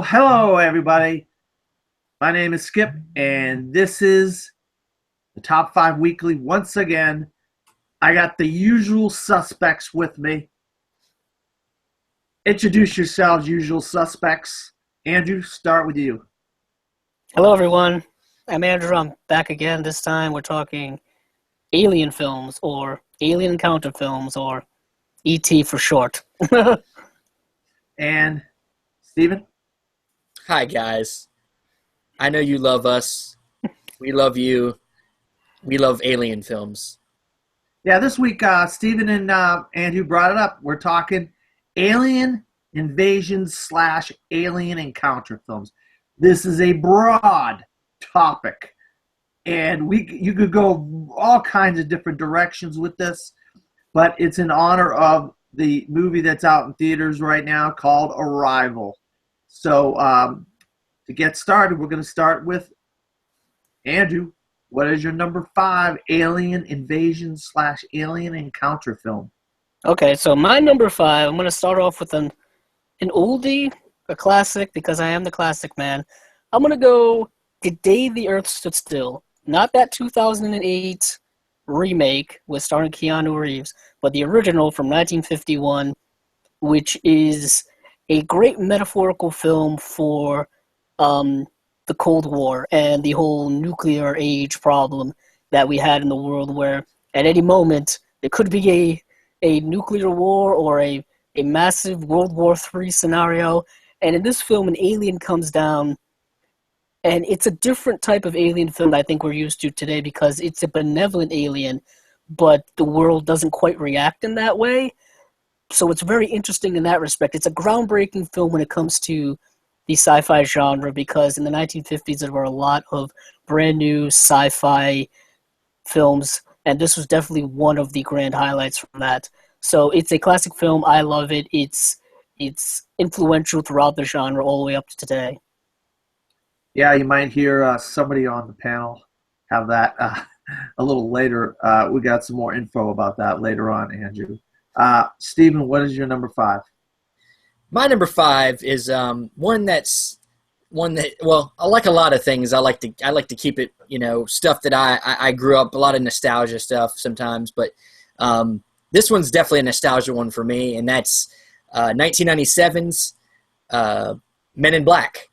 Hello, everybody. My name is Skip, and this is the Top 5 Weekly. Once again, I got the usual suspects with me. Introduce yourselves, usual suspects. Andrew, start with you. Hello, everyone. I'm Andrew. I'm back again. This time we're talking alien films or alien encounter films or ET for short. And Steven. Hi, guys. I know you love us. We love you. We love alien films. Yeah, this week, Steven and Andrew brought it up. We're talking alien invasion / alien encounter films. This is a broad topic, and you could go all kinds of different directions with this, but it's in honor of the movie that's out in theaters right now called Arrival. So to get started, we're going to start with Andrew. What is your number 5 alien invasion / alien encounter film? Okay, so my number 5, I'm going to start off with an oldie, a classic, because I am the classic man. I'm going to go The Day the Earth Stood Still. Not that 2008 remake with starring Keanu Reeves, but the original from 1951, which is a great metaphorical film for the Cold War and the whole nuclear age problem that we had in the world, where at any moment there could be a nuclear war or a massive World War III scenario. And in this film, an alien comes down, and it's a different type of alien film that I think we're used to today because it's a benevolent alien, but the world doesn't quite react in that way. So it's very interesting in that respect. It's a groundbreaking film when it comes to the sci-fi genre, because in the 1950s there were a lot of brand new sci-fi films, and this was definitely one of the grand highlights from that. So it's a classic film. I love it. It's influential throughout the genre all the way up to today. Yeah, you might hear somebody on the panel have that a little later. We got some more info about that later on, Andrew. Stephen, what is your number 5? My number 5 is one that well, I like a lot of things. I like to keep it, stuff that I grew up, a lot of nostalgia stuff sometimes, but this one's definitely a nostalgia one for me, and that's 1997's Men in Black.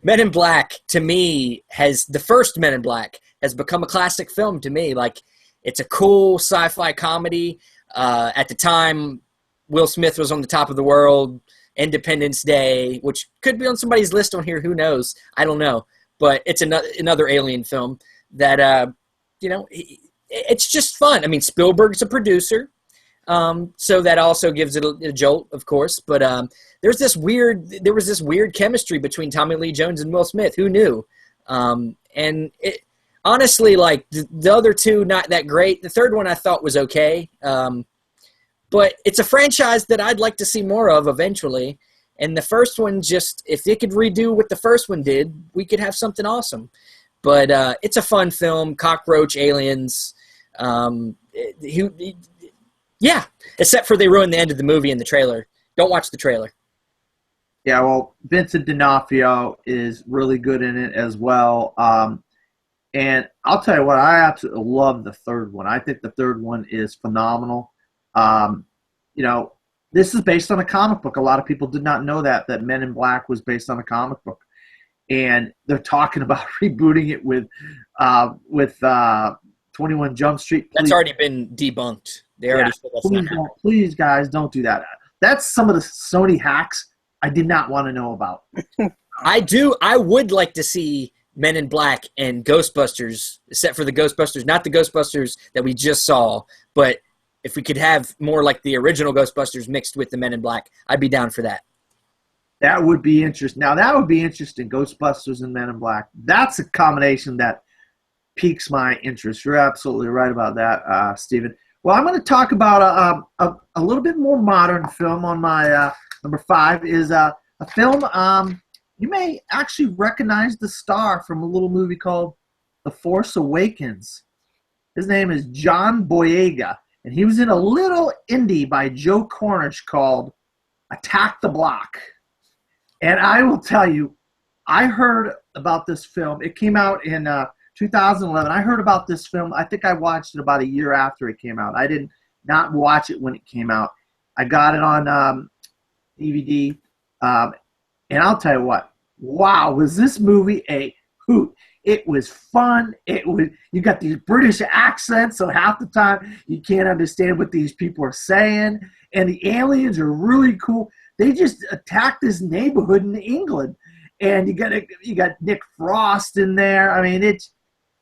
Men in Black, to me, the first Men in Black has become a classic film to me. Like, it's a cool sci-fi comedy. At the time, Will Smith was on the top of the world. Independence Day, which could be on somebody's list on here. Who knows? I don't know. But it's another alien film that, it's just fun. I mean, Spielberg's a producer, so that also gives it a jolt, of course. But there was this weird chemistry between Tommy Lee Jones and Will Smith. Who knew? And it honestly, like the other two, not that great. The third one I thought was okay. But it's a franchise that I'd like to see more of eventually. And the first one, just if they could redo what the first one did, we could have something awesome. But it's a fun film. Cockroach aliens. Yeah, except for they ruined the end of the movie in the trailer. Don't watch the trailer. Yeah, well, Vincent D'Onofrio is really good in it as well. And I'll tell you what, I absolutely love the third one. I think the third one is phenomenal. This is based on a comic book. A lot of people did not know that Men in Black was based on a comic book, and they're talking about rebooting it with 21 Jump Street. That's already been debunked. They already said that's not happening. Please, guys, don't do that. That's some of the Sony hacks I did not want to know about. I would like to see Men in Black and Ghostbusters, except for the Ghostbusters, not the Ghostbusters that we just saw, but if we could have more like the original Ghostbusters mixed with the Men in Black, I'd be down for that. That would be interesting. Now, that would be interesting, Ghostbusters and Men in Black. That's a combination that piques my interest. You're absolutely right about that, Stephen. Well, I'm going to talk about a little bit more modern film on my number 5 is a film you may actually recognize the star from a little movie called The Force Awakens. His name is John Boyega. And he was in a little indie by Joe Cornish called Attack the Block. And I will tell you, I heard about this film. It came out in 2011. I heard about this film. I think I watched it about a year after it came out. I did not watch it when it came out. I got it on DVD. And I'll tell you what, wow, was this movie a hoot. It was fun. You got these British accents, so half the time you can't understand what these people are saying. And the aliens are really cool. They just attacked this neighborhood in England. And you got Nick Frost in there. I mean, it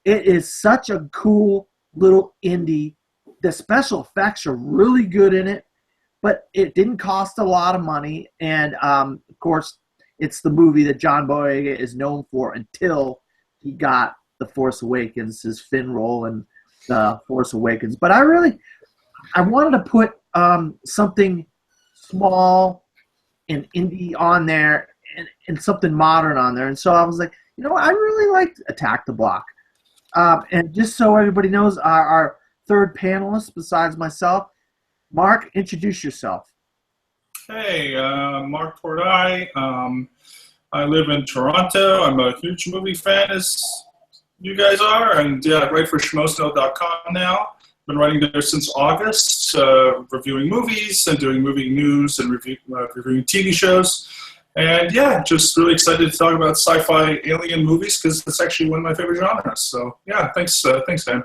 is such a cool little indie. The special effects are really good in it, but it didn't cost a lot of money. And, of course, it's the movie that John Boyega is known for until he got The Force Awakens, his Finn role in The Force Awakens. But I wanted to put something small and indie on there and something modern on there. And so I was like, you know what? I really liked Attack the Block. And just so everybody knows, our third panelist besides myself, Mark, introduce yourself. Hey, Mark Portai. I live in Toronto. I'm a huge movie fan, as you guys are, and I write for schmosno.com now. Been writing there since August, reviewing movies and doing movie news and reviewing TV shows. And yeah, just really excited to talk about sci-fi alien movies because it's actually one of my favorite genres. So yeah, thanks, Dan.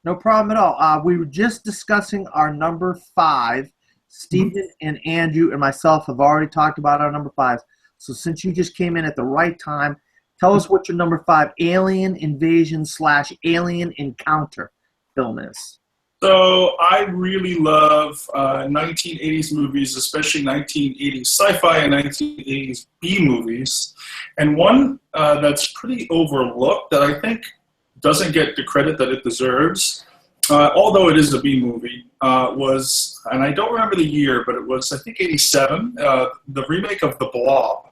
No problem at all. We were just discussing our number 5. Stephen and Andrew and myself have already talked about our number 5s. So since you just came in at the right time, tell us what your number 5 alien invasion / alien encounter film is. So I really love 1980s movies, especially 1980s sci-fi and 1980s B movies. And one that's pretty overlooked that I think doesn't get the credit that it deserves, although it is a B movie, was, and I don't remember the year, but it was, I think, 87, the remake of The Blob,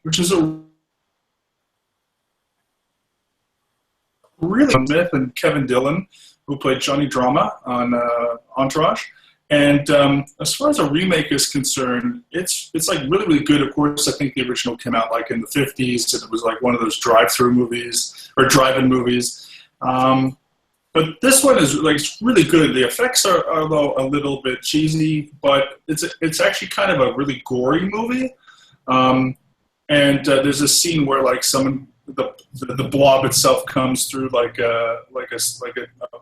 which is a really Smith and Kevin Dillon, who played Johnny Drama on Entourage. And as far as a remake is concerned, it's like really, really good. Of course, I think the original came out like in the 50s, and it was like one of those drive-through movies or drive-in movies. But this one is like really good. The effects are a little bit cheesy, but it's actually kind of a really gory movie. And there's a scene where like the blob itself comes through like a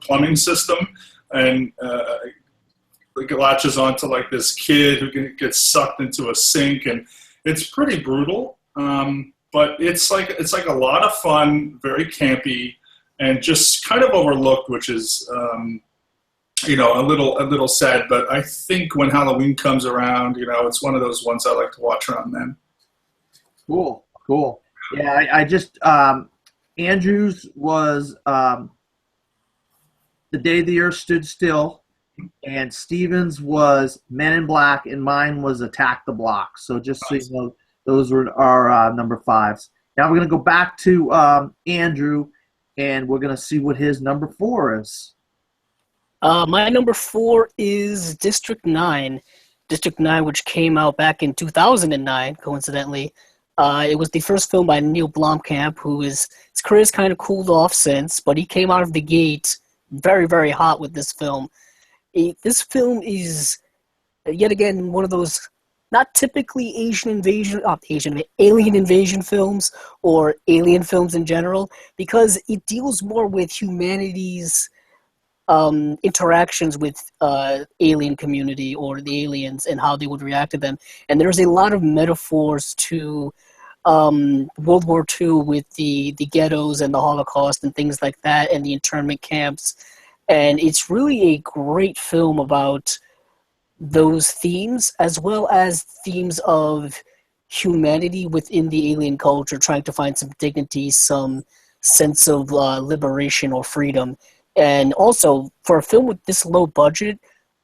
plumbing system, and like it latches onto like this kid who gets sucked into a sink, and it's pretty brutal. But it's like a lot of fun, very campy, and just kind of overlooked, which is a little sad. But I think when Halloween comes around, it's one of those ones I like to watch around then. Cool. Yeah, I just Andrew's was The Day the Earth Stood Still, and Steven's was Men in Black, and mine was Attack the Block. So just so you know, those were our number 5s. Now we're going to go back to Andrew, and we're going to see what his number 4 is. My number 4 is District 9. District 9, which came out back in 2009, coincidentally. It was the first film by Neil Blomkamp, his career's kind of cooled off since, but he came out of the gate very, very hot with this film. This film is, yet again, one of those not typically alien invasion films or alien films in general, because it deals more with humanity's interactions with alien community or the aliens and how they would react to them. And there's a lot of metaphors to World War II with the ghettos and the Holocaust and things like that, and the internment camps. And it's really a great film about those themes, as well as themes of humanity within the alien culture, trying to find some dignity, some sense of liberation or freedom. And also, for a film with this low budget,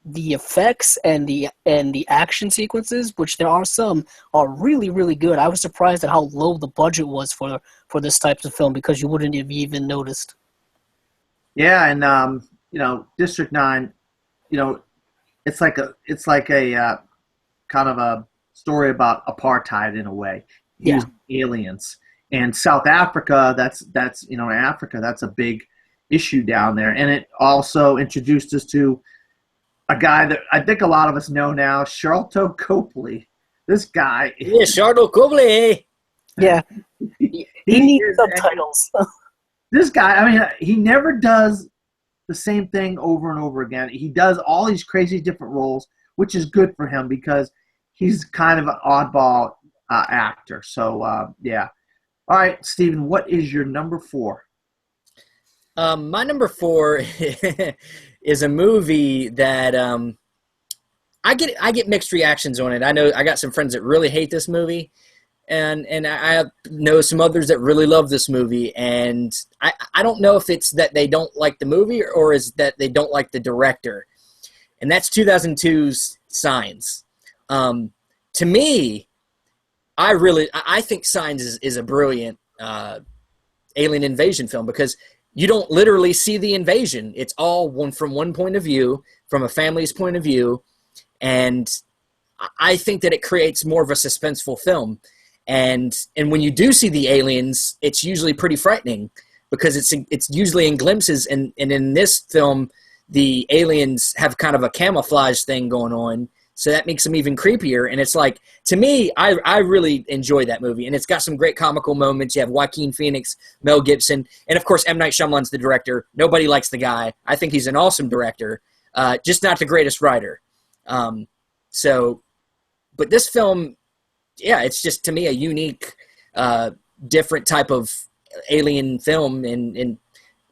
the effects and the action sequences, which there are some, are really, really good. I was surprised at how low the budget was for this type of film, because you wouldn't have even noticed. Yeah, and District 9, it's like a kind of a story about apartheid in a way, Yeah. using aliens. And South Africa, that's in Africa, that's a big issue down there. And it also introduced us to a guy that I think a lot of us know now, Sharlto Copley. This guy. Yeah, Sharlto Copley. Yeah. He needs subtitles. This guy, I mean, he never does the same thing over and over again. He does all these crazy different roles, which is good for him because he's kind of an oddball actor. So, yeah. All right, Stephen, what is your number 4? My number 4 is a movie that I get mixed reactions on it. I know I got some friends that really hate this movie, and I know some others that really love this movie. And I don't know if it's that they don't like the movie or is that they don't like the director. And that's 2002's Signs. To me, I think Signs is a brilliant alien invasion film because you don't literally see the invasion. It's all from one point of view, from a family's point of view, and I think that it creates more of a suspenseful film. And when you do see the aliens, it's usually pretty frightening because it's usually in glimpses. And in this film, the aliens have kind of a camouflage thing going on. So that makes them even creepier. And it's like, to me, I really enjoy that movie. And it's got some great comical moments. You have Joaquin Phoenix, Mel Gibson, and of course, M. Night Shyamalan's the director. Nobody likes the guy. I think he's an awesome director, just not the greatest writer. But this film, yeah, it's just, to me, a unique, different type of alien film. And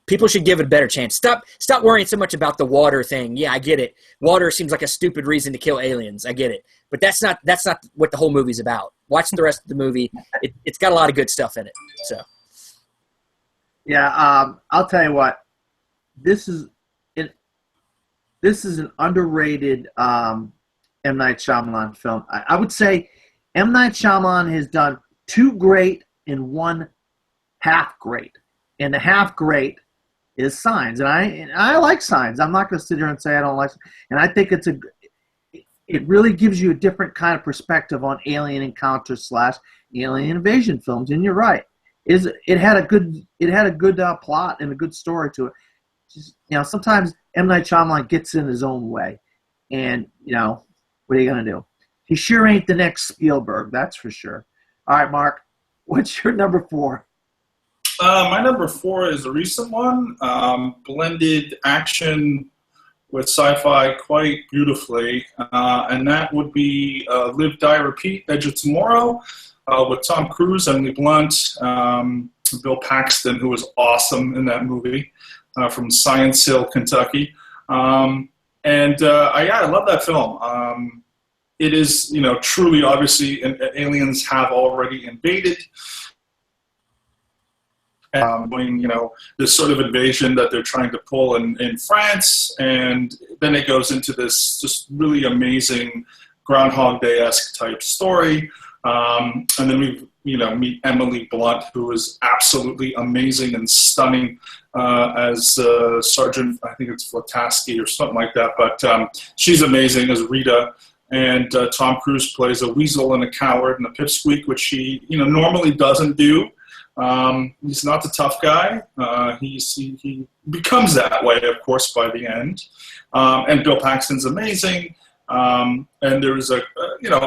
people should give it a better chance. Stop worrying so much about the water thing. Yeah, I get it. Water seems like a stupid reason to kill aliens. I get it. But that's not what the whole movie's about. Watch the rest of the movie. It's got a lot of good stuff in it. So, yeah, I'll tell you what. This is an underrated M. Night Shyamalan film. I would say M. Night Shyamalan has done 2 great and 1 half great. And the half great is Signs, and I like Signs. I'm not going to sit here and say I don't like. And I think it really gives you a different kind of perspective on alien encounter / alien invasion films. And you're right, it had a good plot and a good story to it. Just, sometimes M. Night Shyamalan gets in his own way, and what are you going to do? He sure ain't the next Spielberg, that's for sure. All right, Mark, what's your number 4? My number 4 is a recent one, blended action with sci-fi quite beautifully, and that would be Live, Die, Repeat, Edge of Tomorrow, with Tom Cruise, Emily Blunt, Bill Paxton, who was awesome in that movie, from Science Hill, Kentucky. I love that film. It is, truly, obviously, aliens have already invaded. This sort of invasion that they're trying to pull in France, and then it goes into this just really amazing Groundhog Day-esque type story. And then we meet Emily Blunt, who is absolutely amazing and stunning as Sergeant, I think it's Flataski or something like that, but she's amazing as Rita. And Tom Cruise plays a weasel and a coward and a pipsqueak, which he normally doesn't do. He's not the tough guy. He becomes that way, of course, by the end. And Bill Paxton's amazing. And there's a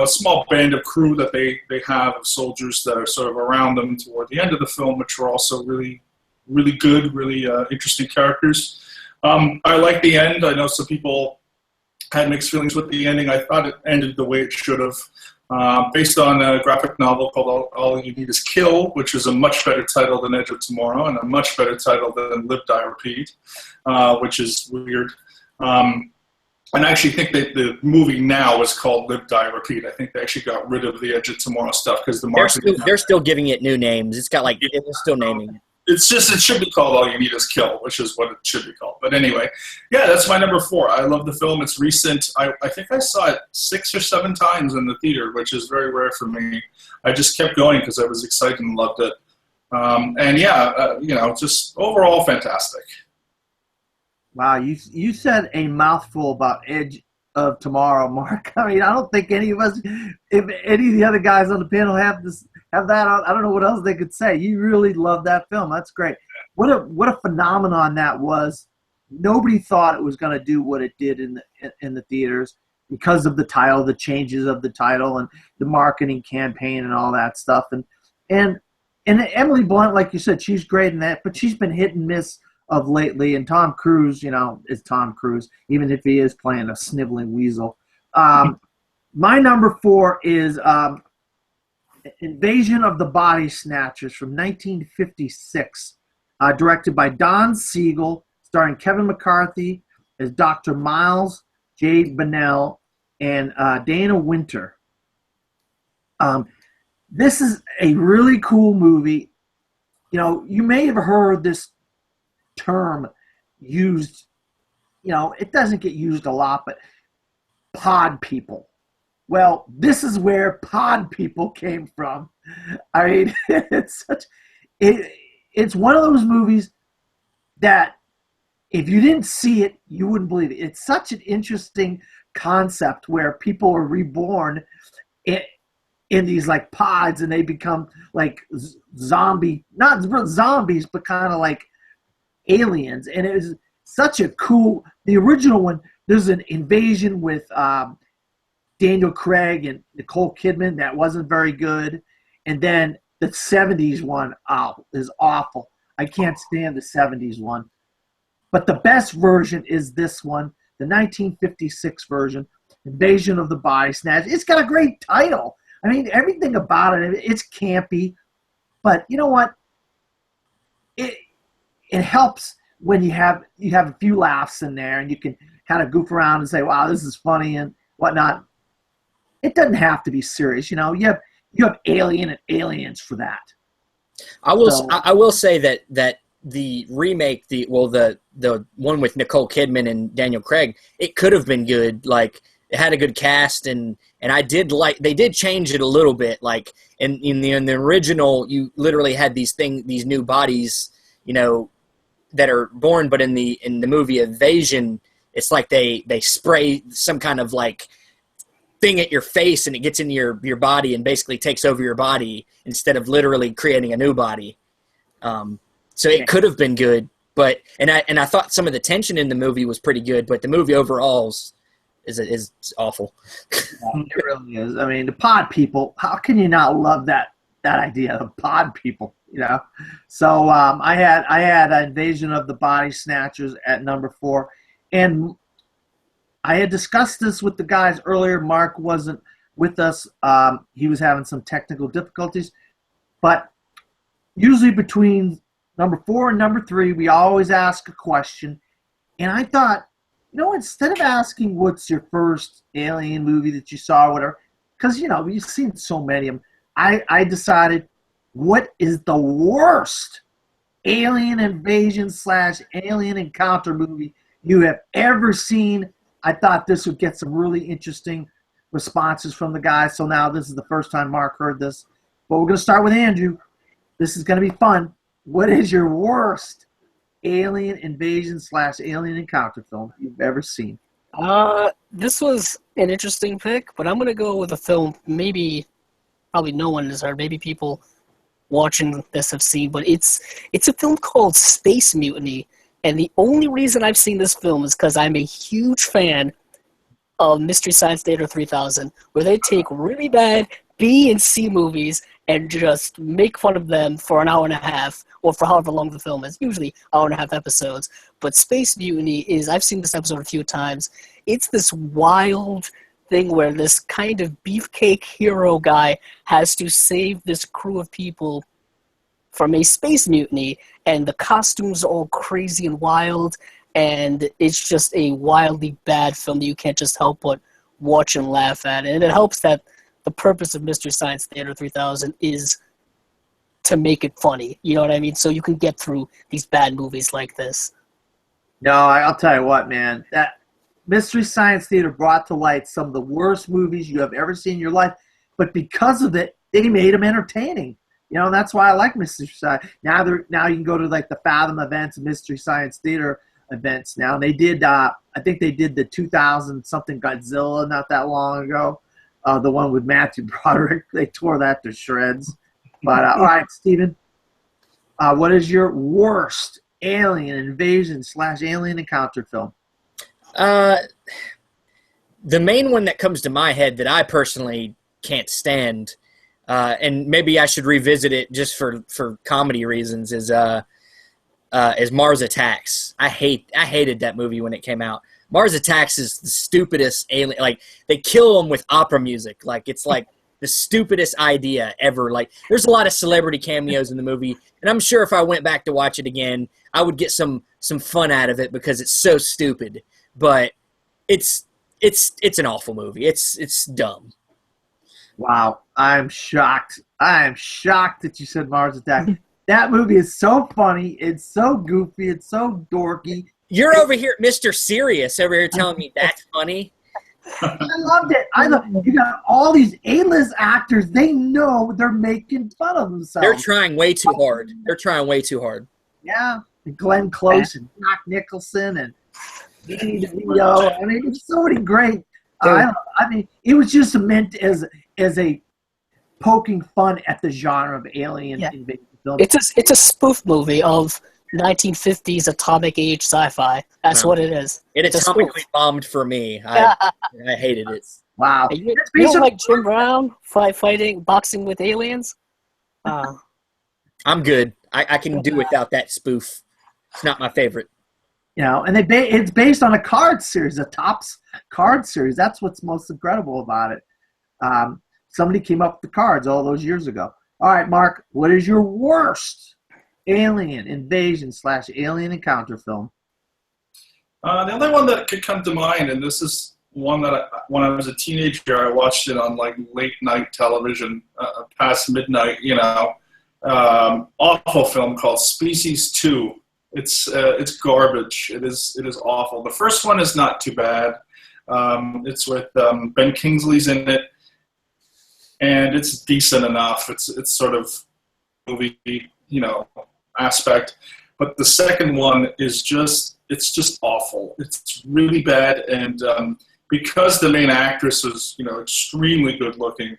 small band of crew that they have of soldiers that are sort of around them toward the end of the film, which are also really, really good, really interesting characters. I like the end. I know some people had mixed feelings with the ending. I thought it ended the way it should have. Based on a graphic novel called All You Need Is Kill, which is a much better title than Edge of Tomorrow and a much better title than Live, Die, Repeat, which is weird. And I actually think that the movie now is called Live, Die, Repeat. I think they actually got rid of the Edge of Tomorrow stuff because the marketing. They're still giving it new names. It's got they're still naming it. It's just, it should be called All You Need Is Kill, which is what it should be called. But anyway, yeah, that's my number 4. I love the film. It's recent. I think I saw it 6 or 7 times in the theater, which is very rare for me. I just kept going because I was excited and loved it. Just overall fantastic. Wow, you said a mouthful about Edge of tomorrow, Mark. I mean, I don't think any of us, if any of the other guys on the panel have that. I don't know what else they could say. You really love that film. That's great. What a phenomenon that was. Nobody thought it was going to do what it did in the theaters because of the title, the changes of the title, and the marketing campaign and all that stuff. And Emily Blunt, like you said, she's great in that, but she's been hit and miss of lately. And Tom Cruise, is Tom Cruise, even if he is playing a sniveling weasel. My number 4 is Invasion of the Body Snatchers from 1956, directed by Don Siegel, starring Kevin McCarthy as Dr. Miles J. Bennell and Dana Winter. This is a really cool movie. You may have heard this term used, it doesn't get used a lot, but pod people. Well, this is where pod people came from. I mean, it's one of those movies that if you didn't see it, you wouldn't believe it. It's such an interesting concept where people are reborn in these like pods, and they become like not zombies, but kind of like aliens. And it was such a cool, the original one, there's an invasion with Daniel Craig and Nicole Kidman that wasn't very good. And then the 70s one, is awful. I can't stand the 70s one. But the best version is this one, the 1956 version, Invasion of the Body Snatch. It's got a great title. I mean, everything about it, it's campy. But you know what? It helps when you have a few laughs in there, and you can kind of goof around and say, wow, this is funny and whatnot. It doesn't have to be serious. You have Alien and Aliens for that. I will say that the remake, the one with Nicole Kidman and Daniel Craig, it could have been good. Like, it had a good cast, and I did like, they did change it a little bit. Like in the original, you literally had these new bodies, that are born, but in the movie Invasion, it's like they spray some kind of like thing at your face, and it gets into your body and basically takes over your body instead of literally creating a new body. So it could have been good, but I thought some of the tension in the movie was pretty good, but the movie overall is awful. It really is. I mean, the pod people, how can you not love that idea of pod people, So I had Invasion of the Body Snatchers at number 4, and I had discussed this with the guys earlier. Mark wasn't with us. He was having some technical difficulties, but usually between number 4 and number 3, we always ask a question, and I thought, instead of asking what's your first alien movie that you saw or whatever, because, you've seen so many of them, I decided, what is the worst alien invasion / alien encounter movie you have ever seen? I thought this would get some really interesting responses from the guys. So now this is the first time Mark heard this. But we're going to start with Andrew. This is going to be fun. What is your worst alien invasion / alien encounter film you've ever seen? This was an interesting pick, but I'm going to go with a film probably no one has heard. Maybe people watching this have seen, but it's a film called Space Mutiny. And the only reason I've seen this film is because I'm a huge fan of Mystery Science Theater 3000, where they take really bad B and C movies and just make fun of them for an hour and a half, or for however long the film is, usually hour and a half episodes. But Space Mutiny I've seen this episode a few times. It's this wild thing where this kind of beefcake hero guy has to save this crew of people from a space mutiny, and the costumes are all crazy and wild, and it's just a wildly bad film that you can't just help but watch and laugh at. And it helps that the purpose of Mystery Science Theater 3000 is to make it funny, you know what I mean? So you can get through these bad movies like this. No, I'll tell you what, man. That Mystery Science Theater brought to light some of the worst movies you have ever seen in your life, but because of it, they made them entertaining. That's why I like Mystery Science. Now you can go to like the Fathom events, Mystery Science Theater events now. And they did, I think they did the 2000 something Godzilla not that long ago. The one with Matthew Broderick. They tore that to shreds. But all right, Steven, what is your worst alien invasion / alien encounter film? The main one that comes to my head that I personally can't stand, and maybe I should revisit it just for comedy reasons, is Mars Attacks. I hated that movie when it came out. Mars Attacks is the stupidest alien. Like, they kill them with opera music. Like, it's like the stupidest idea ever. Like, there's a lot of celebrity cameos in the movie, and I'm sure if I went back to watch it again, I would get some fun out of it because it's so stupid. But it's an awful movie. It's dumb. Wow, I'm shocked. I am shocked that you said Mars Attack. That movie is so funny. It's so goofy. It's so dorky. You're over here, Mr. Serious, over here telling me that's funny. I loved it. You got all these A-list actors. They know they're making fun of themselves. They're trying way too hard. Yeah, and Glenn Close and Jack Nicholson and Danny DeVito. I mean, it's so many great. I mean, it was just meant as a poking fun at the genre of alien invasion film. It's a spoof movie of 1950s atomic age sci-fi. That's what it is. It atomically bombed for me. I hated it. Wow. You don't like Jim Brown fighting boxing with aliens? I'm good. I can do without that spoof. It's not my favorite. You know, and it's based on a card series, a Topps card series. That's what's most incredible about it. Somebody came up with the cards all those years ago. All right, Mark, what is your worst alien invasion / alien encounter film? The only one that could come to mind, and this is one that when I was a teenager, I watched it on like late night television, past midnight. You know, awful film called Species 2. It's garbage. It is awful. The first one is not too bad. It's with Ben Kingsley's in it, and it's decent enough. It's sort of movie, aspect. But the second one is just awful. It's really bad, and because the main actress is extremely good looking,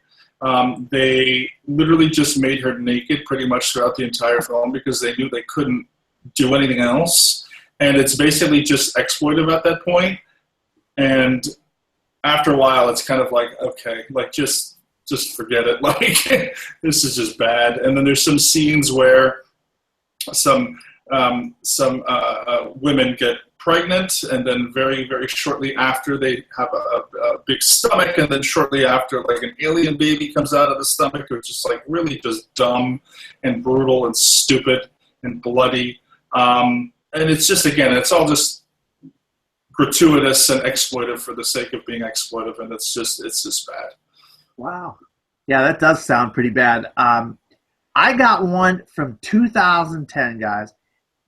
they literally just made her naked pretty much throughout the entire film because they knew they couldn't do anything else, and it's basically just exploitive at that point. And after a while, it's kind of like, okay, like just forget it. Like, this is just bad. And then there's some scenes where some women get pregnant, and then very, very shortly after they have a big stomach, and then shortly after, like, an alien baby comes out of the stomach, which is like really just dumb and brutal and stupid and bloody. And it's just, again, it's all just gratuitous and exploitive for the sake of being exploitive, and it's just bad. Wow. Yeah, that does sound pretty bad. I got one from 2010, guys.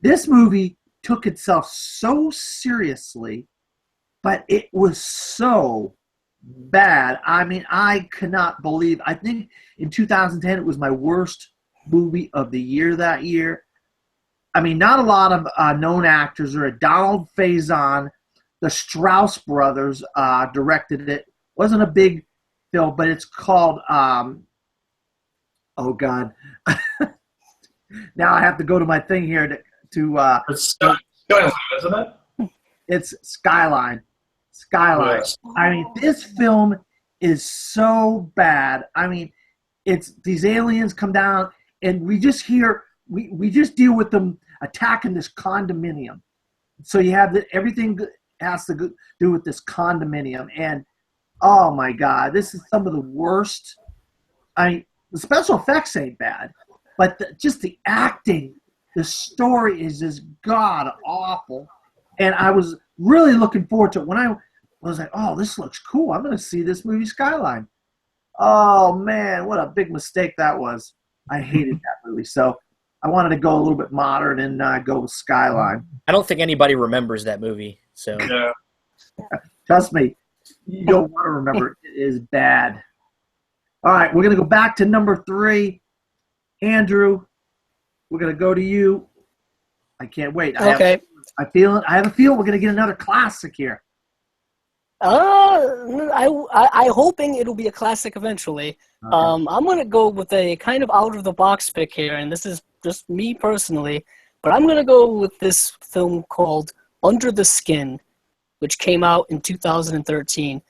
This movie took itself so seriously, but it was so bad. I mean, I cannot believe. I think in 2010 it was my worst movie of the year that year. I mean, not a lot of known actors. Or Donald Faison, the Strauss brothers directed it. Wasn't a big film, but it's called. Oh God! Now I have to go to my thing here to. It's Skyline, isn't it? It's Skyline. Skyline. Yes. I mean, this film is so bad. I mean, it's these aliens come down, and we just deal with them attacking this condominium. So you have everything has to do with this condominium, and oh my God, this is some of the worst. I mean, the special effects ain't bad, but just the acting. The story is just god awful, and I was really looking forward to it. When I was like, "Oh, this looks cool. I'm going to see this movie Skyline." Oh man, what a big mistake that was! I hated that movie, so I wanted to go a little bit modern and go with Skyline. I don't think anybody remembers that movie. So Yeah. Trust me, you don't want to remember it. It is bad. All right, we're going to go back to number 3, Andrew. We're going to go to you. I can't wait. I Okay. have I have a feel we're gonna get another classic here. I hoping it'll be a classic eventually. Okay. I'm gonna go with a kind of out of the box pick here, and this is just me personally, but I'm gonna go with this film called Under the Skin, which came out in 2013,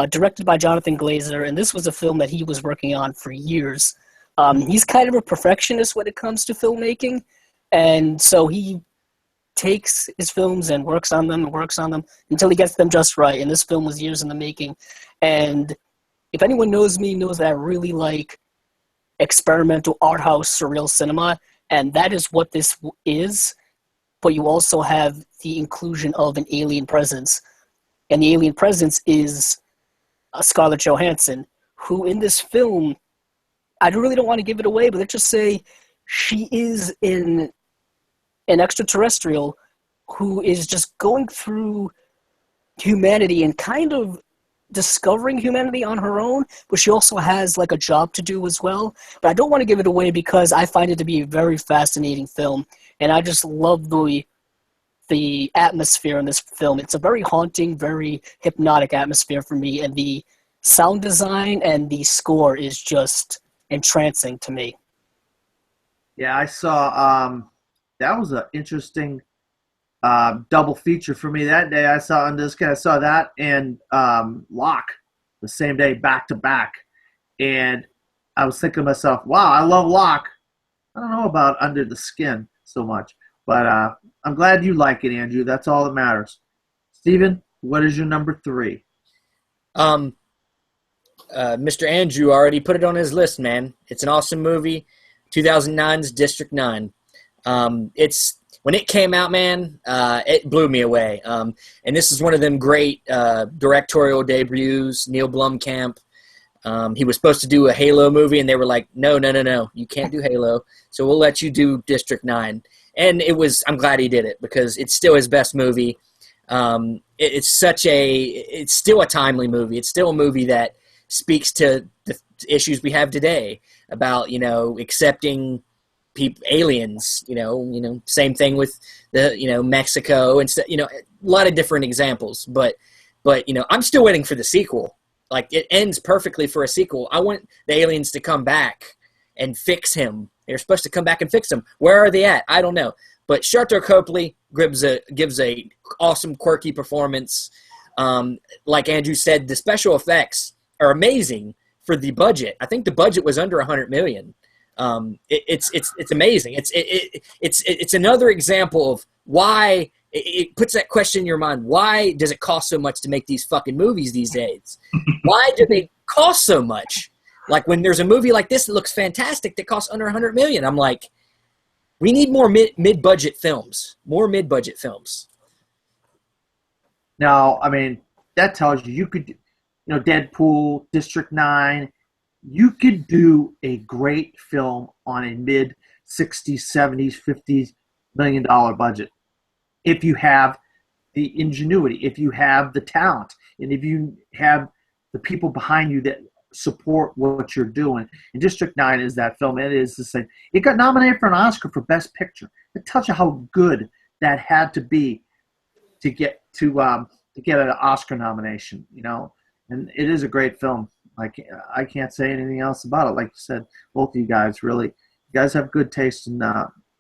directed by Jonathan Glazer, and this was a film that he was working on for years. He's kind of a perfectionist when it comes to filmmaking, and so he takes his films and works on them until he gets them just right. And this film was years in the making. And if anyone knows me, knows that I really like experimental art house surreal cinema, and that is what this is. But you also have the inclusion of an alien presence, and the alien presence is Scarlett Johansson, who in this film, I really don't want to give it away, but let's just say she is an extraterrestrial who is just going through humanity and kind of discovering humanity on her own, but she also has like a job to do as well. But I don't want to give it away because I find it to be a very fascinating film, and I just love the atmosphere in this film. It's a very haunting, very hypnotic atmosphere for me, and the sound design and the score is just entrancing to me. Yeah, I saw that was an interesting double feature for me that day. I saw that and Locke the same day, back to back, and I was thinking to myself, wow, I love Locke. I don't know about Under the Skin so much, but I'm glad you like it, Andrew. That's all that matters. Steven, what is your number 3? Mr. Andrew already put it on his list, man. It's an awesome movie. 2009's District 9. When it came out, man, it blew me away. And this is one of them great directorial debuts, Neil Blomkamp. He was supposed to do a Halo movie, and they were like, no, you can't do Halo, so we'll let you do District 9. And I'm glad he did it, because it's still his best movie. It's still a timely movie. It's still a movie that speaks to the issues we have today about, accepting aliens, same thing with the, Mexico and a lot of different examples, but I'm still waiting for the sequel. Like, it ends perfectly for a sequel. I want the aliens to come back and fix him. They're supposed to come back and fix him. Where are they at? I don't know. But Sharlto Copley gives a awesome, quirky performance. Like Andrew said, the special effects are amazing for the budget. I think the budget was under $100 million. It's amazing. It's another example of why it puts that question in your mind. Why does it cost so much to make these fucking movies these days? Why do they cost so much? Like, when there's a movie like this that looks fantastic that costs under $100 million, I'm like, we need more mid-budget films. More mid-budget films. Now, I mean, that tells you could, Deadpool, District 9, you could do a great film on a mid-60s, 70s, 50s $million budget if you have the ingenuity, if you have the talent, and if you have the people behind you that support what you're doing. And District 9 is that film. It is the same. It got nominated for an Oscar for Best Picture. It tells you how good that had to be to get an Oscar nomination, And it is a great film. Like, I can't say anything else about it. Like you said, both of you guys have good taste in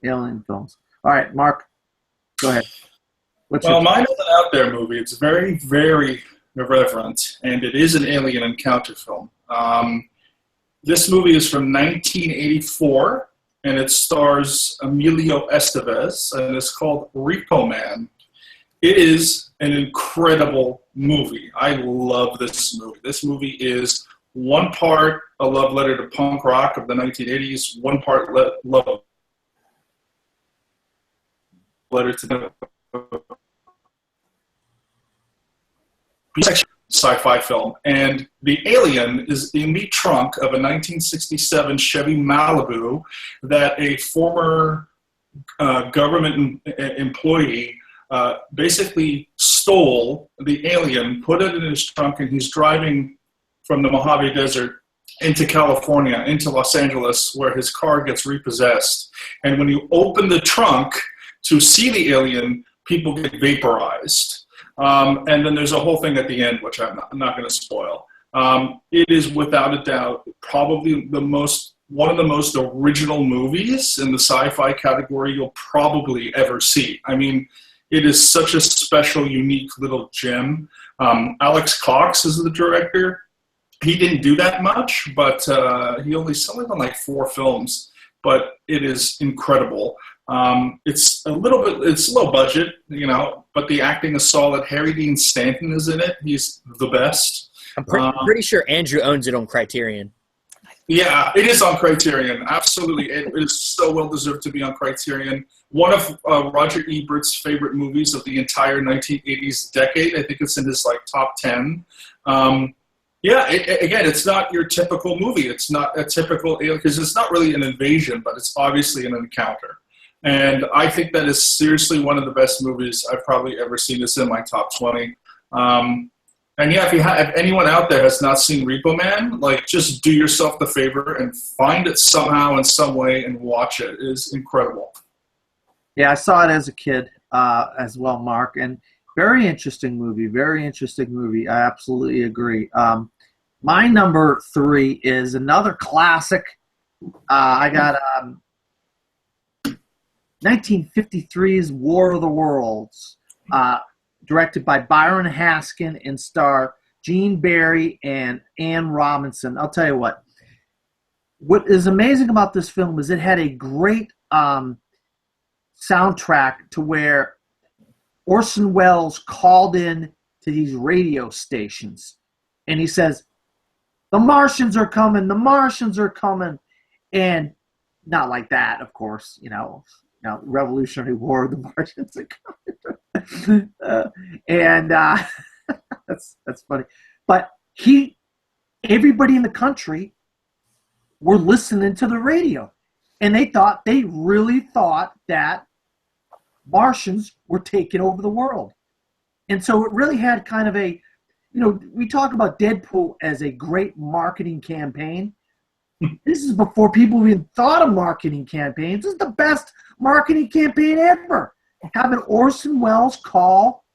alien films. All right, Mark, go ahead. Mine is an out there movie. It's very, very irreverent, and it is an alien encounter film. This movie is from 1984, and it stars Emilio Estevez, and it's called Repo Man. It is an incredible movie. I love this movie. This movie is one part a love letter to punk rock of the 1980s, one part love letter to the sci-fi film. And the alien is in the trunk of a 1967 Chevy Malibu that a former government employee basically stole the alien, put it in his trunk, and he's driving from the Mojave Desert into California, into Los Angeles, where his car gets repossessed. And when you open the trunk, to see the alien, people get vaporized. And then there's a whole thing at the end, which I'm not going to spoil. It is without a doubt probably one of the most original movies in the sci-fi category you'll probably ever see. I mean, it is such a special, unique little gem. Alex Cox is the director. He didn't do that much, but he only done like 4 films. But it is incredible. It's low budget, but the acting is solid. Harry Dean Stanton is in it. He's the best. I'm pretty sure Andrew owns it on Criterion. Yeah, it is on Criterion. Absolutely. It is so well deserved to be on Criterion. One of Roger Ebert's favorite movies of the entire 1980s decade. I think it's in his top 10. Again, it's not your typical movie. It's not a typical alien, because it's not really an invasion, but it's obviously an encounter. And I think that is seriously one of the best movies I've probably ever seen. It's in my top 20. And yeah, if anyone out there has not seen Repo Man, just do yourself the favor and find it somehow in some way and watch it. It is incredible. Yeah, I saw it as a kid as well, Mark, and very interesting movie. Very interesting movie. I absolutely agree. My number 3 is another classic. I got 1953's War of the Worlds. Directed by Byron Haskin and star Gene Barry and Ann Robinson. I'll tell you what is amazing about this film is it had a great soundtrack to where Orson Welles called in to these radio stations and he says, "The Martians are coming, the Martians are coming." And not like that, of course, Revolutionary War, the Martians are coming. That's funny. But everybody in the country were listening to the radio, and they really thought that Martians were taking over the world. And so it really had kind of a, we talk about Deadpool as a great marketing campaign. This is before people even thought of marketing campaigns. This is the best marketing campaign ever. Having Orson Welles call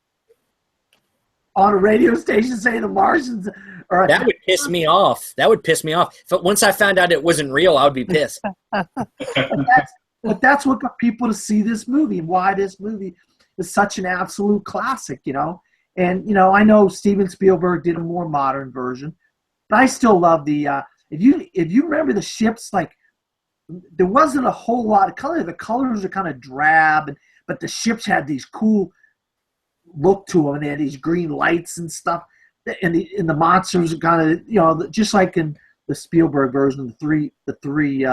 on a radio station saying the Martians are... That would piss me off. Once I found out it wasn't real, I would be pissed. But that's what got people to see this movie and why this movie is such an absolute classic, And, I know Steven Spielberg did a more modern version, but I still love the... If you remember the ships, there wasn't a whole lot of color. The colors are kind of drab, but the ships had these cool look to them, and they had these green lights and stuff. And the monsters are kind of, just like in the Spielberg version, the three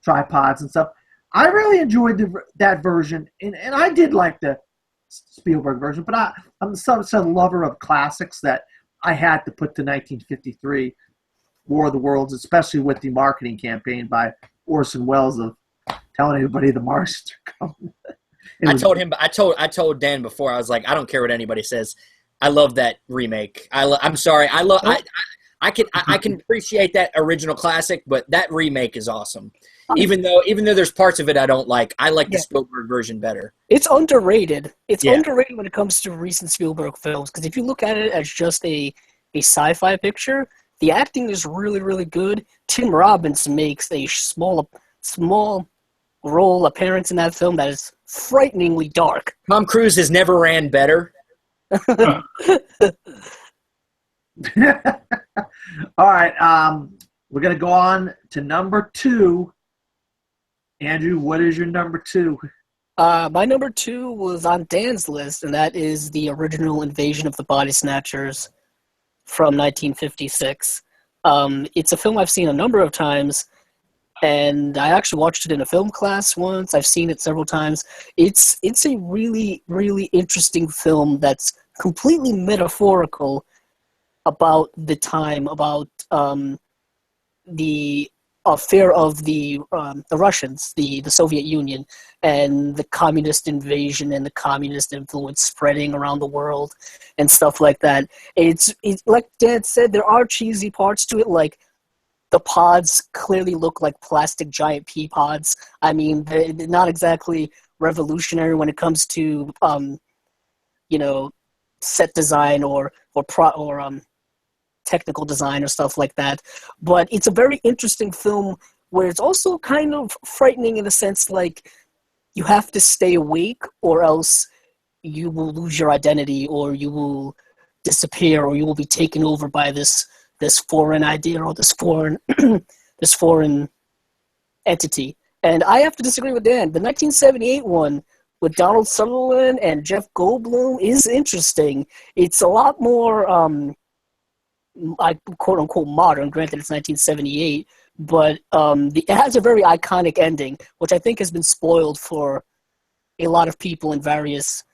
tripods and stuff. I really enjoyed that version, and I did like the Spielberg version, but I'm such a lover of classics that I had to put the 1953 War of the Worlds, especially with the marketing campaign by Orson Welles of telling everybody the Martians are coming. I told Dan before, I was like, I don't care what anybody says. I love that remake. I'm sorry. I can appreciate that original classic, but that remake is awesome. Even though there's parts of it I don't like, I like the Spielberg version better. It's underrated. It's underrated when it comes to recent Spielberg films, because if you look at it as just a sci-fi picture, the acting is really, really good. Tim Robbins makes a small role appearance in that film that is frighteningly dark. Tom Cruise has never ran better. All right, we're going to go on to number 2. Andrew, what is your number 2? My number 2 was on Dan's list, and that is the original Invasion of the Body Snatchers from 1956. It's a film I've seen a number of times, and I actually watched it in a film class once. I've seen it several times. It's a really, really interesting film that's completely metaphorical about the time, about the affair of the Russians, the Soviet Union, and the communist invasion and the communist influence spreading around the world and stuff like that. It's like Dad said, there are cheesy parts to it, like the pods clearly look like plastic giant pea pods. I mean, they're not exactly revolutionary when it comes to set design or technical design or stuff like that. But it's a very interesting film where it's also kind of frightening in the sense like you have to stay awake or else you will lose your identity or you will disappear or you will be taken over by this foreign idea or this foreign this foreign entity. And I have to disagree with Dan. The 1978 one with Donald Sutherland and Jeff Goldblum is interesting. It's a lot more, quote unquote, modern. Granted, it's 1978, but it has a very iconic ending, which I think has been spoiled for a lot of people in various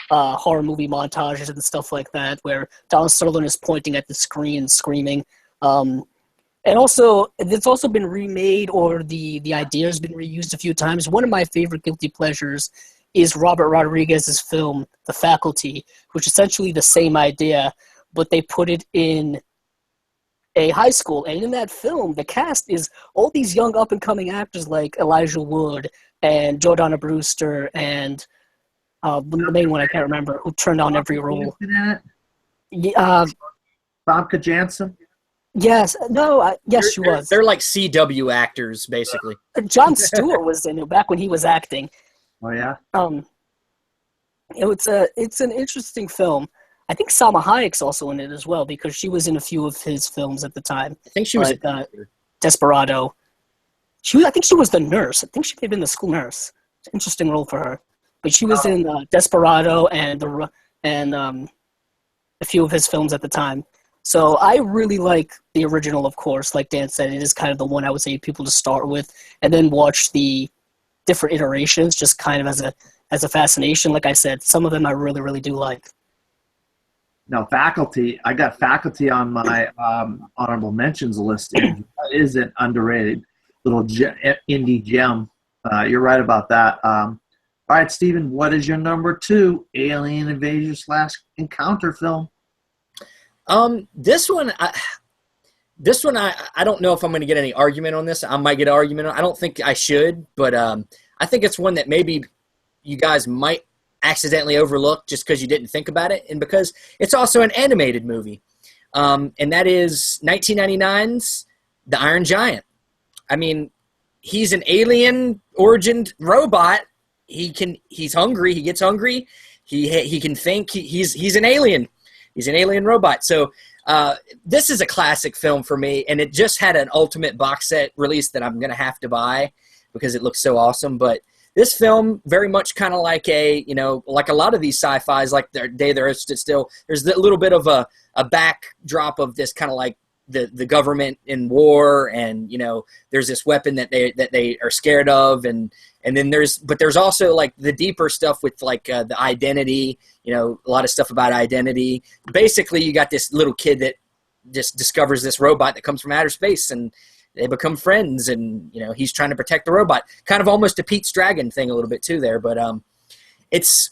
horror movie montages and stuff like that, where Donald Sutherland is pointing at the screen, screaming. And also, it's also been remade, or the idea has been reused a few times. One of my favorite guilty pleasures is Robert Rodriguez's film, The Faculty, which is essentially the same idea, but they put it in a high school. And in that film, the cast is all these young up-and-coming actors like Elijah Wood and Jordana Brewster and the main one I can't remember, who turned on every role. Famke Janssen? Yes. No, yes, she was. They're like CW actors, basically. Jon Stewart was in it back when he was acting. Oh, yeah? It's an interesting film. I think Salma Hayek's also in it as well because she was in a few of his films at the time. I think she was Desperado. I think she was the nurse. I think she may have been the school nurse. It's an interesting role for her. But she was in Desperado and a few of his films at the time. So I really like the original, of course. Like Dan said, it is kind of the one I would say people to start with, and then watch the different iterations just kind of as a fascination. Like I said, some of them I really, really do like. Now, Faculty, I got Faculty on my honorable mentions list. That is an underrated little indie gem. You're right about that. All right, Stephen, what is your number 2 alien invasion / encounter film? This one, I don't know if I'm going to get any argument on this. I might get an argument on. I don't think I should, but I think it's one that maybe you guys might accidentally overlook just because you didn't think about it, and because it's also an animated movie, and that is 1999's The Iron Giant. I mean, he's an alien-origined robot. He's hungry. He gets hungry. He can think. He's an alien. He's an alien robot. So this is a classic film for me, and it just had an ultimate box set release that I'm going to have to buy because it looks so awesome. But this film, very much kind of like like a lot of these sci-fis, like Day the Earth Stood Still, there's a little bit of a backdrop of this kind of like the government in war, and there's this weapon that they are scared of, and then there's also like the deeper stuff with like the identity, a lot of stuff about identity. Basically, you got this little kid that just discovers this robot that comes from outer space, and they become friends, and he's trying to protect the robot. Kind of almost a Pete's Dragon thing a little bit too there, but it's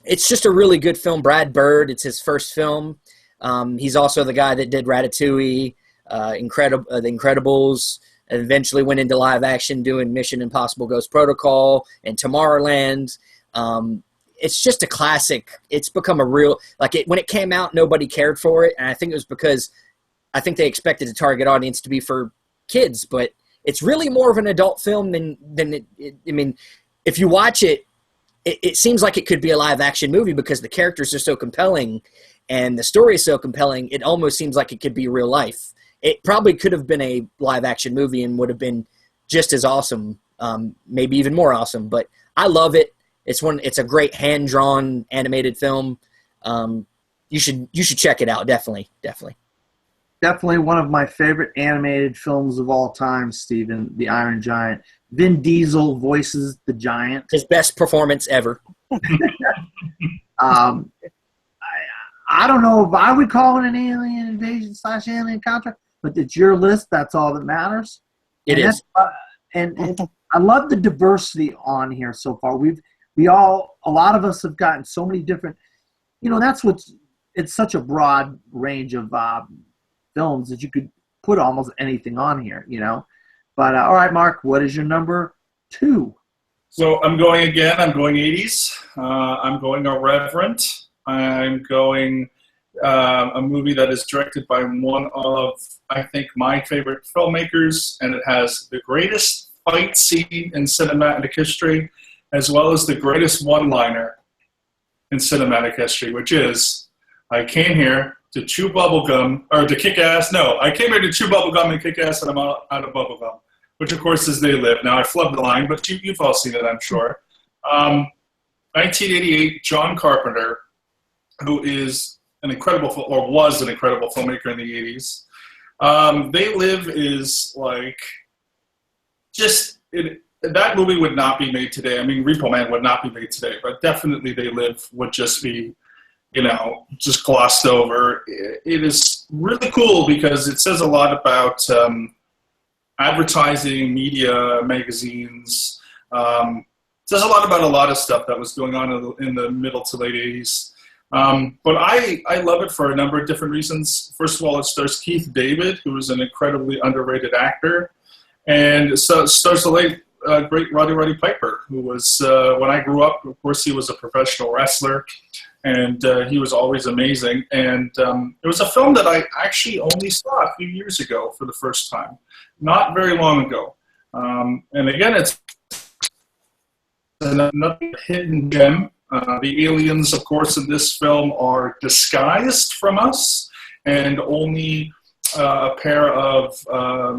just a really good film. Brad Bird, it's his first film. He's also the guy that did Ratatouille, The Incredibles, and eventually went into live action doing Mission Impossible Ghost Protocol and Tomorrowland. It's just a classic. It's become a real, when it came out, nobody cared for it, and I think it was because I think they expected the target audience to be for kids, but it's really more of an adult film than I mean, if you watch it, it seems like it could be a live action movie because the characters are so compelling and the story is so compelling. It almost seems like it could be real life. It probably could have been a live action movie and would have been just as awesome, maybe even more awesome. But I love it. It's a great hand drawn animated film. You should check it out. Definitely. Definitely one of my favorite animated films of all time, Stephen, The Iron Giant. Vin Diesel voices the giant. His best performance ever. I don't know if I would call it an alien invasion / alien encounter, but it's your list. That's all that matters. It is. And I love the diversity on here so far. A lot of us have gotten so many different, it's such a broad range of films that you could put almost anything on here, But all right, Mark, what is your number 2? So I'm going again. I'm going 80s. I'm going Irreverent. I'm going a movie that is directed by one of, I think, my favorite filmmakers, and it has the greatest fight scene in cinematic history, as well as the greatest one-liner in cinematic history, which is, I came here to chew bubblegum, or to kick ass. No, I came here to chew bubblegum and kick ass, and I'm out of bubblegum, which, of course, is They Live. Now, I flubbed the line, but you've all seen it, I'm sure. 1988, John Carpenter, who is an incredible, or was an incredible filmmaker in the 80s. They Live is like, that movie would not be made today. I mean, Repo Man would not be made today, but definitely They Live would just be, just glossed over. It is really cool because it says a lot about advertising, media, magazines. It says a lot about a lot of stuff that was going on in the middle to late 80s. But I love it for a number of different reasons. First of all, it stars Keith David, who is an incredibly underrated actor. And so it stars the late, great Roddy Piper, who was, when I grew up, of course, he was a professional wrestler. And he was always amazing. And it was a film that I actually only saw a few years ago for the first time, not very long ago. And again, it's another hidden gem. The aliens, of course, in this film are disguised from us, and only a pair of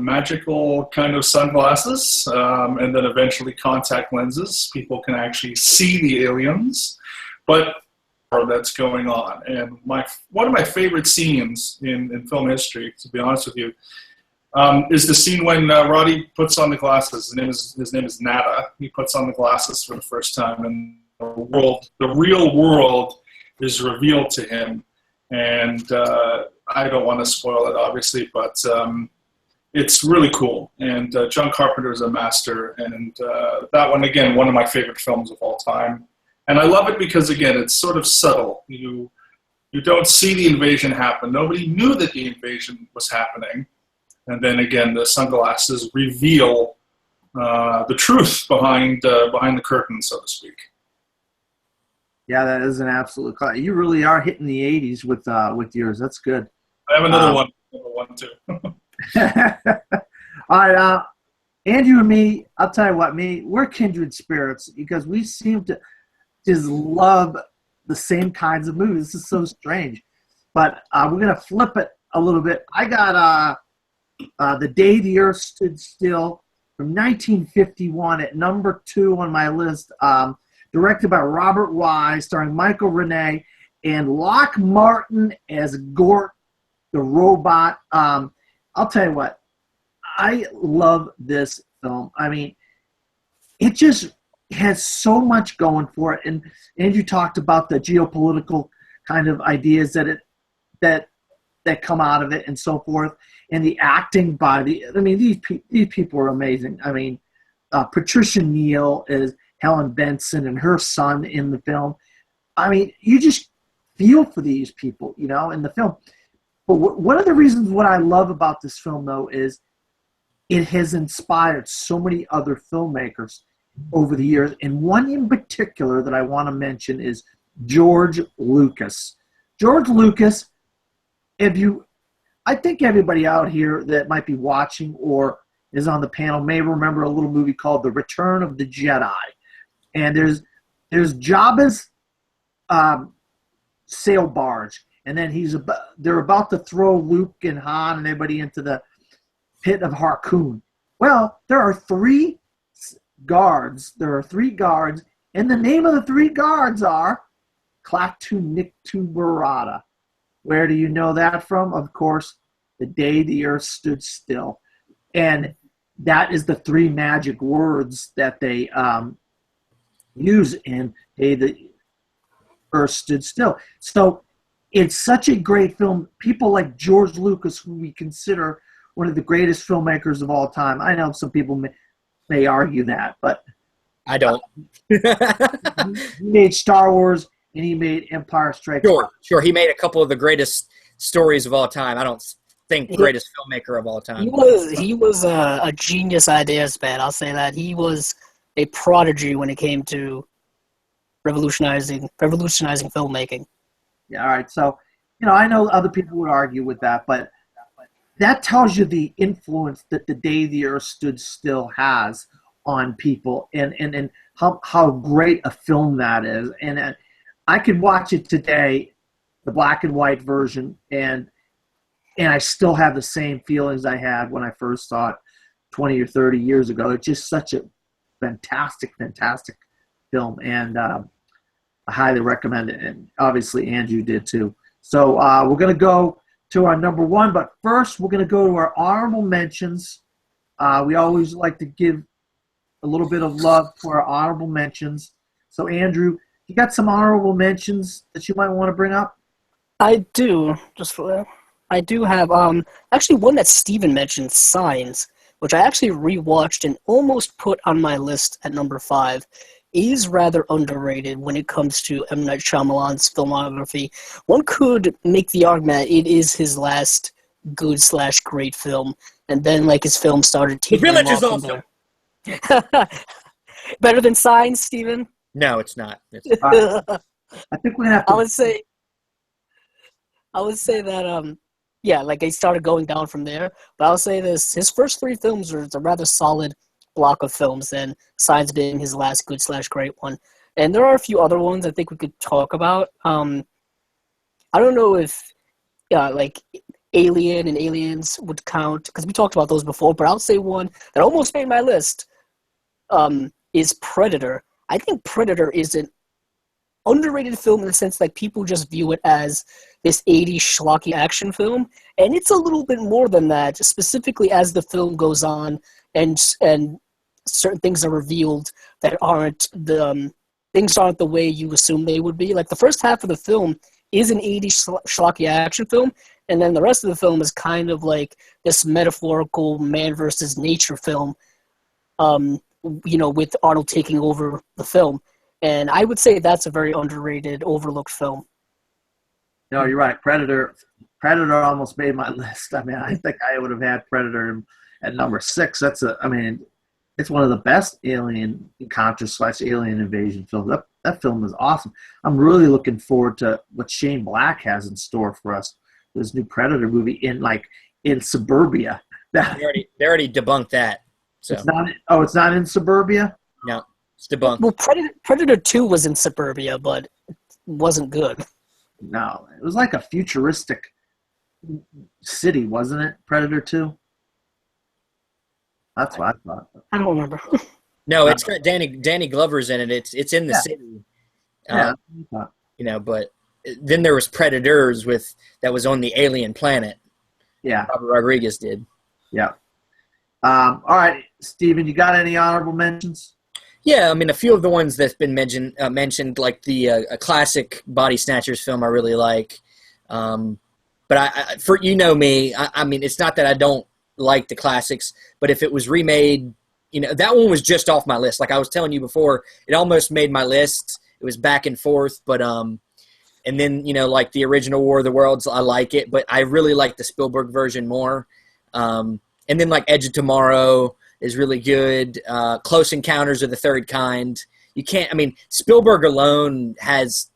magical kind of sunglasses, and then eventually contact lenses. People can actually see the aliens. But that's going on. And one of my favorite scenes in film history, to be honest with you, is the scene when Roddy puts on the glasses. His name is Nada. He puts on the glasses for the first time, and the real world is revealed to him. And I don't want to spoil it, obviously, but it's really cool. And John Carpenter is a master. And that one, again, one of my favorite films of all time. And I love it because, again, it's sort of subtle. You don't see the invasion happen. Nobody knew that the invasion was happening. And then, again, the sunglasses reveal the truth behind the curtain, so to speak. Yeah, that is an absolute class. You really are hitting the 80s with yours. That's good. I have another one too. All right, Andrew and me, I'll tell you what, we're kindred spirits because we seem to just love the same kinds of movies. This is so strange. But we're going to flip it a little bit. I got The Day the Earth Stood Still from 1951 at number 2 on my list, directed by Robert Wise, starring Michael Renee and Lock Martin as Gort, the robot. I'll tell you what, I love this film. I mean, it just has so much going for it. And Andrew talked about the geopolitical kind of ideas that come out of it and so forth. And the acting by these people are amazing. I mean, Patricia Neal is Helen Benson and her son in the film. I mean, you just feel for these people, in the film. But one of the reasons what I love about this film, though, is it has inspired so many other filmmakers over the years. And one in particular that I want to mention is George Lucas. George Lucas, I think everybody out here that might be watching or is on the panel may remember a little movie called The Return of the Jedi. And there's Jabba's sail barge, and then they're about to throw Luke and Han and everybody into the pit of Harkoon. Well, there are 3 guards. And the name of the 3 guards are Klaatu Nikto Barada. Where do you know that from? Of course, The Day the Earth Stood Still. And that is the 3 magic words that they use in Day the Earth Stood Still. So it's such a great film. People like George Lucas, who we consider one of the greatest filmmakers of all time. I know some people may argue that, but I don't. He made Star Wars and he made Empire Strikes Back. Sure. He made a couple of the greatest stories of all time. I don't think greatest filmmaker of all time. He was a genius ideas man. I'll say that. a prodigy when it came to revolutionizing filmmaking. Yeah, all right. So, I know other people would argue with that, but that tells you the influence that The Day the Earth Stood Still has on people, and how great a film that is. And I could watch it today, the black and white version, and I still have the same feelings I had when I first saw it 20 or 30 years ago. It's just such a fantastic, fantastic film, and I highly recommend it. And obviously, Andrew did too. So we're going to go to our number one, but first we're going to go to our honorable mentions. We always like to give a little bit of love for our honorable mentions. So, Andrew, you got some honorable mentions that you might want to bring up? I do. I do have actually one that Steven mentioned, Signs, which I actually rewatched and almost put on my list at number 5. Is rather underrated when it comes to M. Night Shyamalan's filmography. One could make the argument it is his last good/great film, and then his film started The tapering Village off is from also there. Better than Signs, Steven? No, it's not. I think we're gonna have to. I would say that they started going down from there. But I'll say this: his first 3 films are a rather solid block of films, and Signs being his last good/great one. And there are a few other ones I think we could talk about. I don't know if Alien and Aliens would count, because we talked about those before, but I'll say one that almost made my list is Predator. I think Predator is an underrated film in the sense that people just view it as this 80s schlocky action film, and it's a little bit more than that, specifically as the film goes on and certain things are revealed that aren't the way you assume they would be. Like, the first half of the film is an 80s schlocky action film, and then the rest of the film is kind of like this metaphorical man versus nature film, with Arnold taking over the film. And I would say that's a very underrated, overlooked film. No, you're right. Predator almost made my list. I mean, I think I would have had Predator at number 6. It's one of the best alien encounter/alien invasion films. That film is awesome. I'm really looking forward to what Shane Black has in store for us. This new Predator movie in suburbia. They already debunked that. So. It's not in suburbia? No, it's debunked. Well, Predator 2 was in suburbia, but it wasn't good. No, it was like a futuristic city, wasn't it? Predator 2? That's what I thought. I don't remember. No, it's got Danny Glover's in it. It's in the city. But then there was Predators that was on the alien planet. Yeah. Robert Rodriguez did. Yeah. All right, Steven, you got any honorable mentions? Yeah, a few of the ones that's been mentioned, like the a classic Body Snatchers film I really like. But for me, it's not that I don't like the classics, but if it was remade, that one was just off my list. Like I was telling you before, it almost made my list. It was back and forth, but and then like the original War of the Worlds, I like it, but I really like the Spielberg version more. And then like Edge of Tomorrow is really good. Close Encounters of the Third Kind. You can't. Spielberg alone has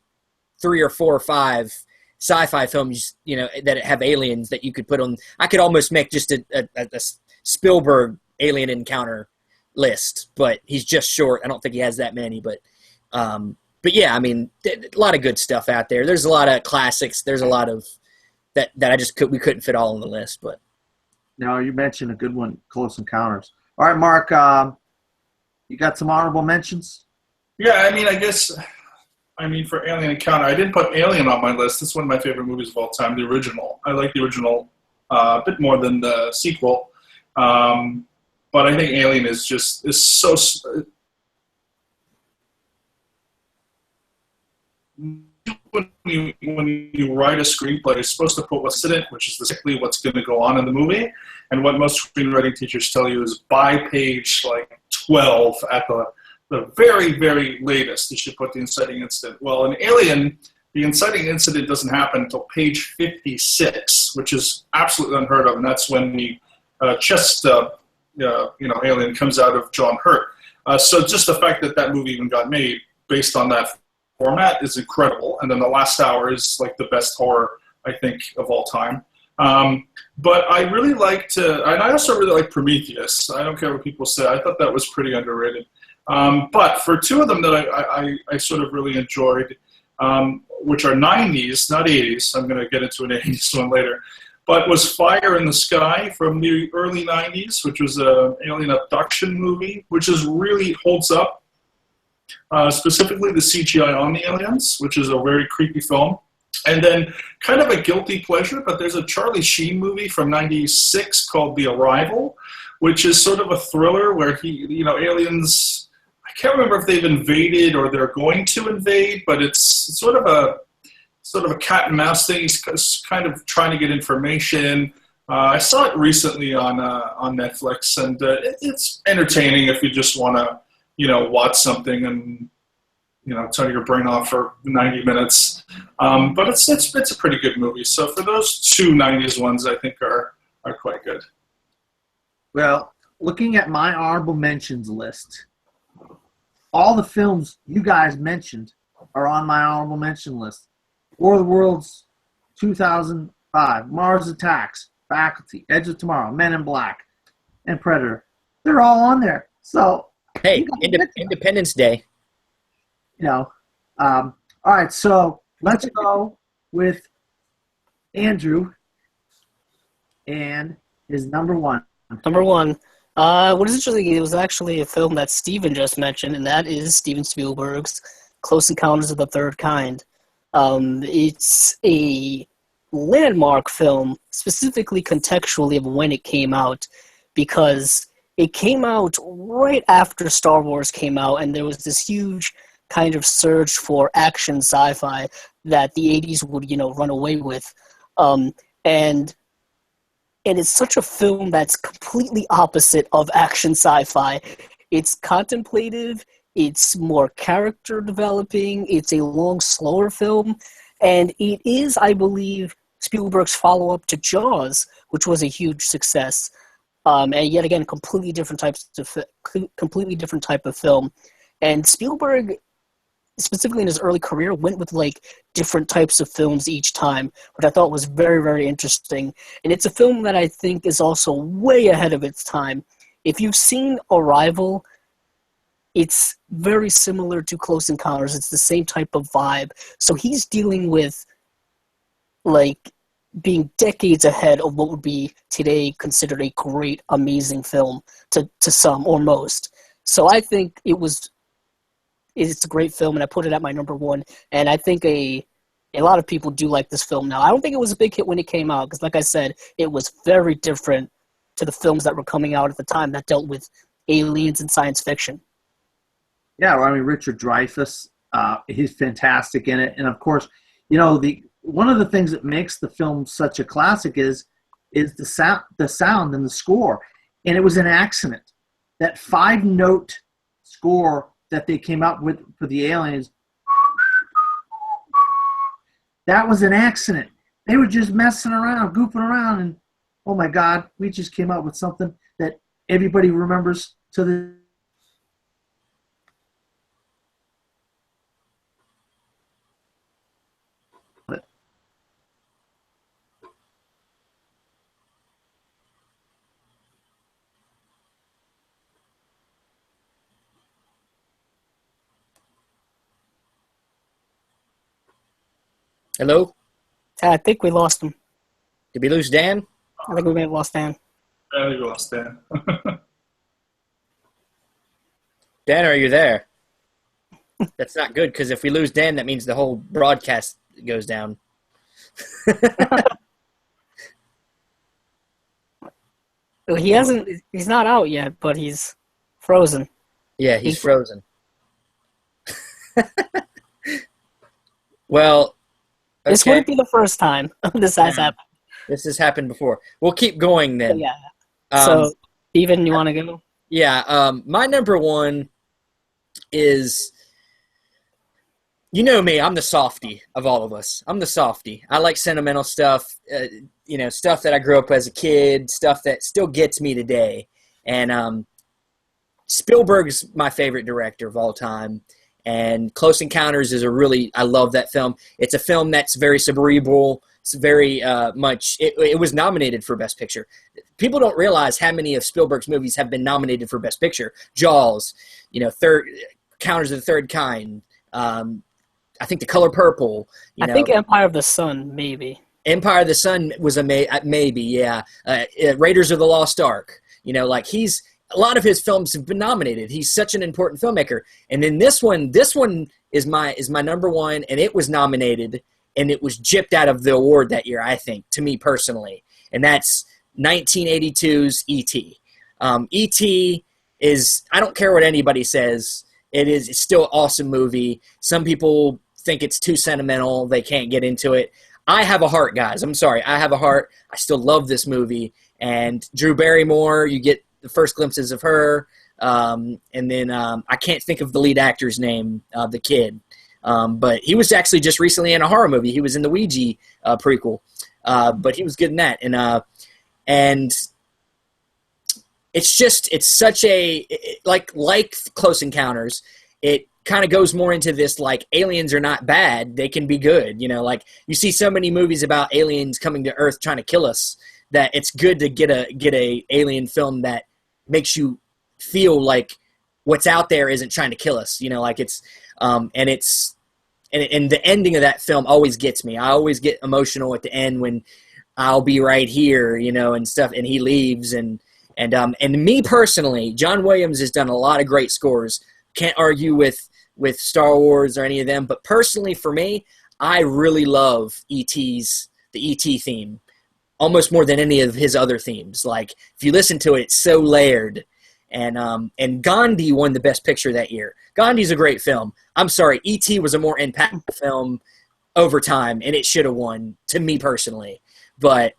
3 or 4 or 5 sci-fi films, that have aliens that you could put on. I could almost make just a Spielberg alien encounter list, but he's just short. I don't think he has that many, but yeah, a lot of good stuff out there. There's a lot of classics. There's a lot of that we couldn't fit all on the list, but. No, you mentioned a good one, Close Encounters. All right, Mark, you got some honorable mentions? Yeah, I guess. For Alien Encounter, I didn't put Alien on my list. It's one of my favorite movies of all time, the original. I like the original a bit more than the sequel. But I think Alien is so... When you write a screenplay, you're supposed to put what's in it, which is exactly what's going to go on in the movie. And what most screenwriting teachers tell you is by page 12 at the very, very latest, you should put the inciting incident. Well, in Alien, the inciting incident doesn't happen until page 56, which is absolutely unheard of, and that's when the chest alien comes out of John Hurt. So just the fact that that movie even got made based on that format is incredible. And then The Last Hour is like the best horror, I think, of all time. But I really liked, and I also really like Prometheus. I don't care what people say. I thought that was pretty underrated. But for two of them that I sort of really enjoyed, which are 90s, not 80s. I'm going to get into an 80s one later. But was Fire in the Sky from the early 90s, which was an alien abduction movie, which is really holds up. Specifically the CGI on the aliens, which is a very creepy film. And then kind of a guilty pleasure, but there's a Charlie Sheen movie from 96 called The Arrival, which is sort of a thriller where aliens, I can't remember if they've invaded or they're going to invade, but it's sort of a cat and mouse thing. He's kind of trying to get information. I saw it recently on Netflix, and it's entertaining if you just want to, watch something and turn your brain off for 90 minutes. But it's a pretty good movie. So for those two 90s ones, I think are quite good. Well, looking at my honorable mentions list, all the films you guys mentioned are on my honorable mention list. War of the Worlds, 2005, Mars Attacks, Faculty, Edge of Tomorrow, Men in Black, and Predator. They're all on there. So, hey, Independence Day. All right, so let's go with Andrew and his number one. Number one. What is interesting, it was actually a film that Steven just mentioned, and that is Steven Spielberg's Close Encounters of the Third Kind. It's a landmark film, specifically contextually of when it came out, because it came out right after Star Wars came out, and there was this huge kind of surge for action sci-fi that the 80s would, run away with. And it's such a film that's completely opposite of action sci-fi. It's contemplative, it's more character developing, it's a long, slower film, and it is, I believe, Spielberg's follow-up to Jaws, which was a huge success. And yet again, completely different type of film. And Spielberg, specifically in his early career, went with different types of films each time, which I thought was very, very interesting. And it's a film that I think is also way ahead of its time. If you've seen Arrival, it's very similar to Close Encounters. It's the same type of vibe. So he's dealing with being decades ahead of what would be today considered a great, amazing film to some or most. So I think it's a great film, and I put it at my number one. And I think a lot of people do like this film now. I don't think it was a big hit when it came out, because like I said, it was very different to the films that were coming out at the time that dealt with aliens and science fiction. Yeah, well, Richard Dreyfuss, he's fantastic in it. And of course, one of the things that makes the film such a classic is the sound and the score. And it was an accident. That 5-note score that they came up with for the aliens, that was an accident. They were just messing around, goofing around, and oh my God, we just came up with something that everybody remembers to the Hello? I think we lost him. Did we lose Dan? I think we may have lost Dan. I think we lost Dan. Dan, are you there? That's not good, because if we lose Dan, that means the whole broadcast goes down. He's not out yet, but he's frozen. Yeah, he's frozen. Well, okay. This wouldn't be the first time this has happened. This has happened before. We'll keep going then. Yeah. So, Steven, you want to go? Yeah. My number one is, me, I'm the softie of all of us. I'm the softie. I like sentimental stuff, stuff that I grew up as a kid, stuff that still gets me today. And Spielberg's my favorite director of all time. And Close Encounters is I love that film. It's a film that's very cerebral. It's very much, it was nominated for Best Picture. People don't realize how many of Spielberg's movies have been nominated for Best Picture. Jaws, Counters of the Third Kind, I think The Color Purple. I think Empire of the Sun, maybe. Empire of the Sun was a maybe, yeah. Raiders of the Lost Ark. A lot of his films have been nominated. He's such an important filmmaker. And then this one is my number one, and it was nominated, and it was gypped out of the award that year, I think, to me personally. And that's 1982's E.T. E.T. is, I don't care what anybody says, it's still an awesome movie. Some people think it's too sentimental. They can't get into it. I have a heart, guys. I'm sorry. I have a heart. I still love this movie. And Drew Barrymore, you get the first glimpses of her. And then I can't think of the lead actor's name, the kid. But he was actually just recently in a horror movie. He was in the Ouija prequel. But he was good in that. And it's such a, like Close Encounters, it kind of goes more into this, like, aliens are not bad, they can be good. You see so many movies about aliens coming to Earth trying to kill us that it's good to get a alien film that makes you feel like what's out there isn't trying to kill us. And the ending of that film always gets me. I always get emotional at the end when I'll be right here, and stuff, and he leaves, and me personally, John Williams has done a lot of great scores. Can't argue with Star Wars or any of them, but personally for me, I really love the E.T. theme almost more than any of his other themes. Like, if you listen to it, it's so layered. And Gandhi won the Best Picture that year. Gandhi's a great film. I'm sorry, E.T. was a more impactful film over time, and it should have won, to me personally. But,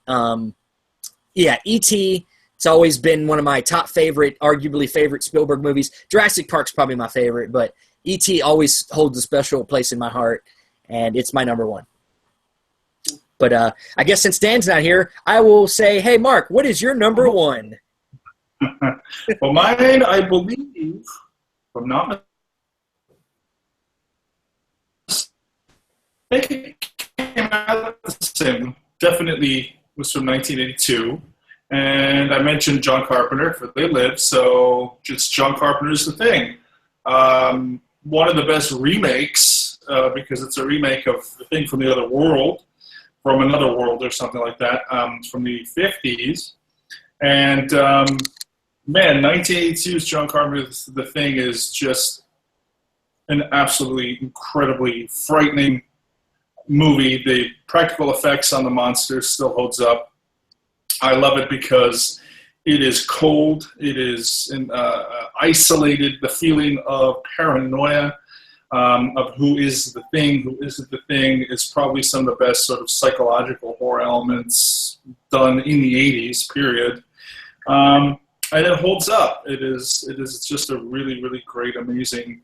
yeah, E.T., it's always been one of my top arguably favorite Spielberg movies. Jurassic Park's probably my favorite, but E.T. always holds a special place in my heart, and it's my number one. But I guess since Dan's not here, I will say, hey, Mark, what is your number one? Well, mine, I believe, if I'm not mistaken, came out the same. Definitely was from 1982. And I mentioned John Carpenter for They Live, so just John Carpenter's The Thing. One of the best remakes, because it's a remake of The Thing from Another World or something like that, from the 50s. And, man, 1982's John Carpenter's The Thing is just an absolutely incredibly frightening movie. The practical effects on the monsters still holds up. I love it because it is cold. It is isolated. The feeling of paranoia of who is the thing, who isn't the thing, is probably some of the best sort of psychological horror elements done in the 80s, period. And it holds up. It is just a really, really great, amazing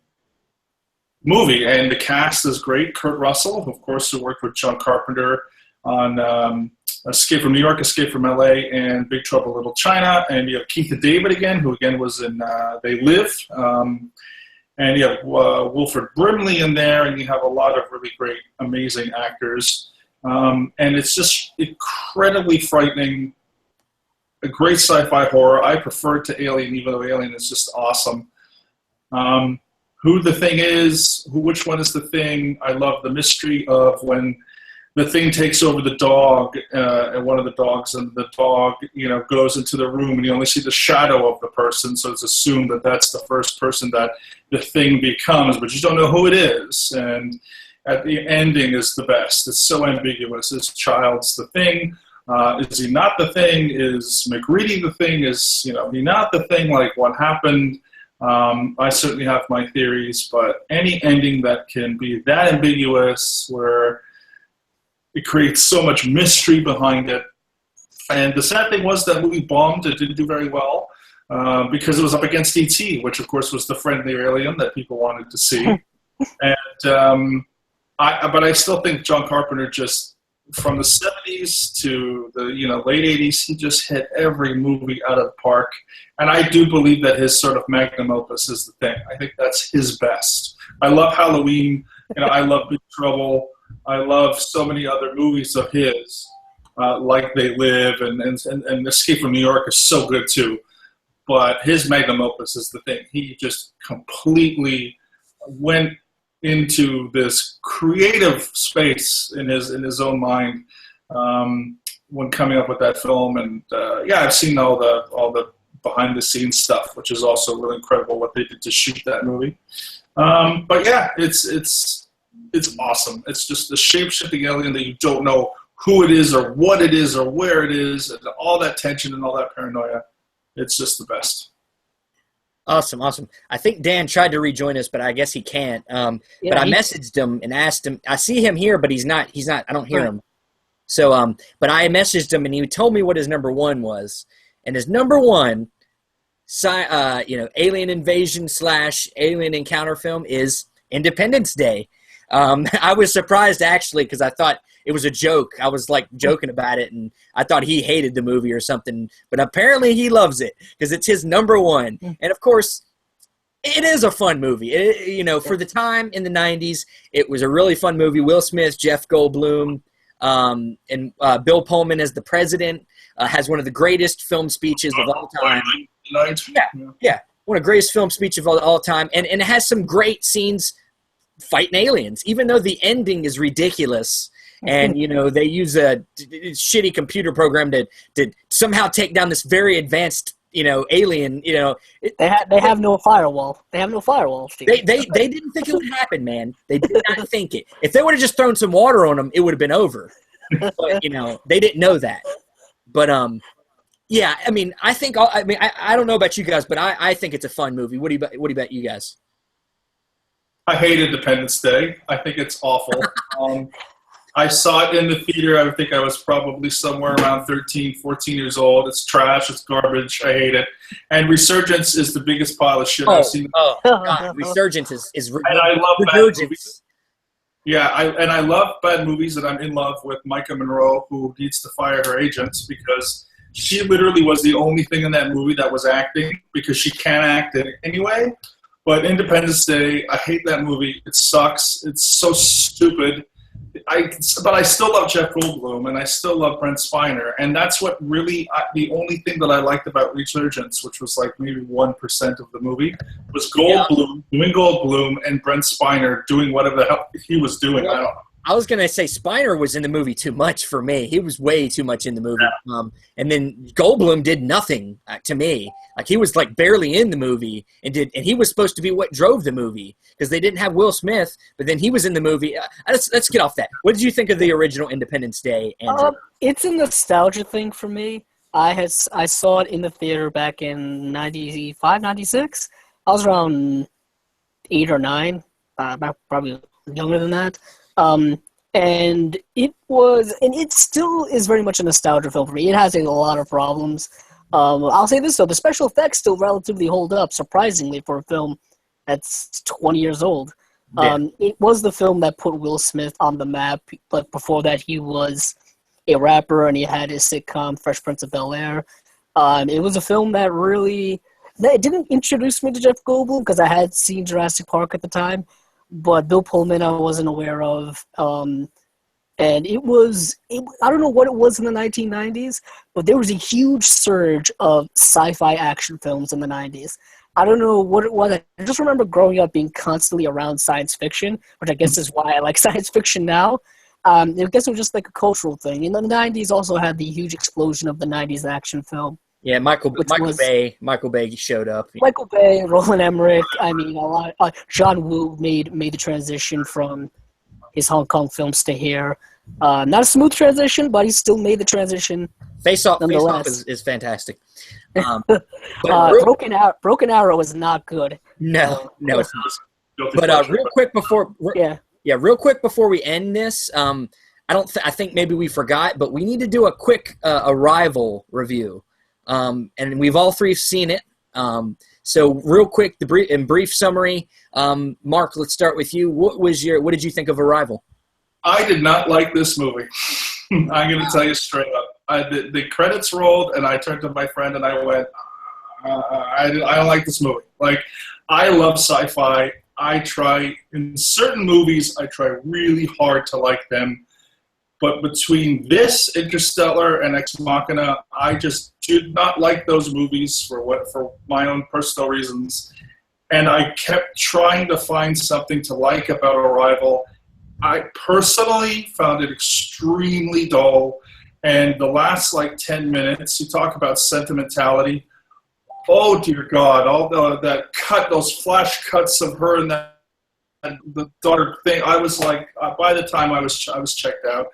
movie. And the cast is great. Kurt Russell, of course, who worked with John Carpenter on Escape from New York, Escape from L.A., and Big Trouble in Little China. And you have Keith David again, who again was in They Live. And you have Wilford Brimley in there, and you have a lot of really great, amazing actors. And it's just incredibly frightening, a great sci-fi horror. I prefer it to Alien, even though Alien is just awesome. Who the thing is, which one is the thing. I love the mystery of when the thing takes over the dog, and one of the dogs, and the dog, goes into the room, and you only see the shadow of the person, so it's assumed that that's the first person that the thing becomes, but you don't know who it is. And at the ending is the best. It's so ambiguous. Is Childs the thing? Is he not the thing? Is McReady the thing? Is he not the thing? Like, what happened? I certainly have my theories, but any ending that can be that ambiguous, where it creates so much mystery behind it. And the sad thing was that movie bombed. It didn't do very well because it was up against E.T., which, of course, was the friendly alien that people wanted to see. And but I still think John Carpenter just from the 70s to the late 80s, he just hit every movie out of the park. And I do believe that his sort of magnum opus is the thing. I think that's his best. I love Halloween. I love Big Trouble. I love so many other movies of his, like They Live and Escape from New York is so good too. But his magnum opus is the thing. He just completely went into this creative space in his own mind when coming up with that film. And I've seen all the behind the scenes stuff, which is also really incredible what they did to shoot that movie. But yeah, it's awesome. It's just the shape-shifting alien that you don't know who it is or what it is or where it is, and all that tension and all that paranoia. It's just the best. Awesome. I think Dan tried to rejoin us, but I guess he can't. But I messaged him and asked him. I see him here, but he's not. I don't hear him. So, but I messaged him, and he told me what his number one was. And his number one, alien invasion / alien encounter film is Independence Day. I was surprised, actually, because I thought it was a joke. I was, joking about it, and I thought he hated the movie or something. But apparently he loves it because it's his number one. And, of course, it is a fun movie. For the time in the 90s, it was a really fun movie. Will Smith, Jeff Goldblum, and Bill Pullman as the president has one of the greatest film speeches of all time. Yeah, one of the greatest film speeches of all time. And it has some great scenes fighting aliens, even though the ending is ridiculous. And, they use a shitty computer program to somehow take down this very advanced, alien, They have no firewall. They have no firewall, Steve. They didn't think it would happen, man. They did not think it. If they would have just thrown some water on them, it would have been over. But, they didn't know that. But, I don't know about you guys, but I think it's a fun movie. What about you guys? I hate Independence Day. I think it's awful. I saw it in the theater. I think I was probably somewhere around 13, 14 years old. It's trash. It's garbage. I hate it. And Resurgence is the biggest pile of shit I've seen. Oh, God. Resurgence is and I love bad movies. Yeah, I love bad movies, and I'm in love with Micah Monroe, who needs to fire her agents because she literally was the only thing in that movie that was acting because she can't act anyway. But Independence Day, I hate that movie. It sucks. It's so stupid. But I still love Jeff Goldblum, and I still love Brent Spiner. And that's what really, the only thing that I liked about Resurgence, which was like maybe 1% of the movie, was Goldblum doing Goldblum and Brent Spiner doing whatever the hell he was doing. I don't know. I was going to say Spiner was in the movie too much for me. He was way too much in the movie. Yeah. And then Goldblum did nothing to me. Like, he was like barely in the movie and he was supposed to be what drove the movie because they didn't have Will Smith, but then he was in the movie. Let's get off that. What did you think of the original Independence Day, Andrew? It's a nostalgia thing for me. I saw it in the theater back in 95, 96. I was around 8 or 9, probably younger than that. And it still is very much a nostalgia film for me. It has a lot of problems. I'll say this though, the special effects still relatively hold up, surprisingly, for a film that's 20 years old. Yeah. It was the film that put Will Smith on the map, but before that he was a rapper and he had his sitcom Fresh Prince of Bel-Air. It was a film that it didn't introduce me to Jeff Goldblum because I had seen Jurassic Park at the time. But Bill Pullman I wasn't aware of. And I don't know what it was in the 1990s, but there was a huge surge of sci-fi action films in the 90s. I don't know what it was. I just remember growing up being constantly around science fiction, which I guess is why I like science fiction now. I guess it was just like a cultural thing. And the 90s also had the huge explosion of the 90s action film. Yeah, Michael Bay showed up. Michael Bay, Roland Emmerich. I mean, a lot. John Woo made the transition from his Hong Kong films to here. Not a smooth transition, but he still made the transition. Face Off is fantastic. Broken Arrow is not good. No, it's not. But real quick before we end this, I think maybe we forgot, but we need to do a quick Arrival review. And we've all three seen it. So real quick, in brief summary, Mark, let's start with you. What did you think of Arrival? I did not like this movie. I'm going to tell you straight up. The credits rolled, and I turned to my friend and I went, I don't like this movie. Like, I love sci-fi. I try, in certain movies, I try really hard to like them. But between this, Interstellar, and Ex Machina, I just did not like those movies for my own personal reasons. And I kept trying to find something to like about Arrival. I personally found it extremely dull. And the last, 10 minutes, you talk about sentimentality. Oh, dear God, those flash cuts of her and the daughter thing, I was like, by the time I was checked out.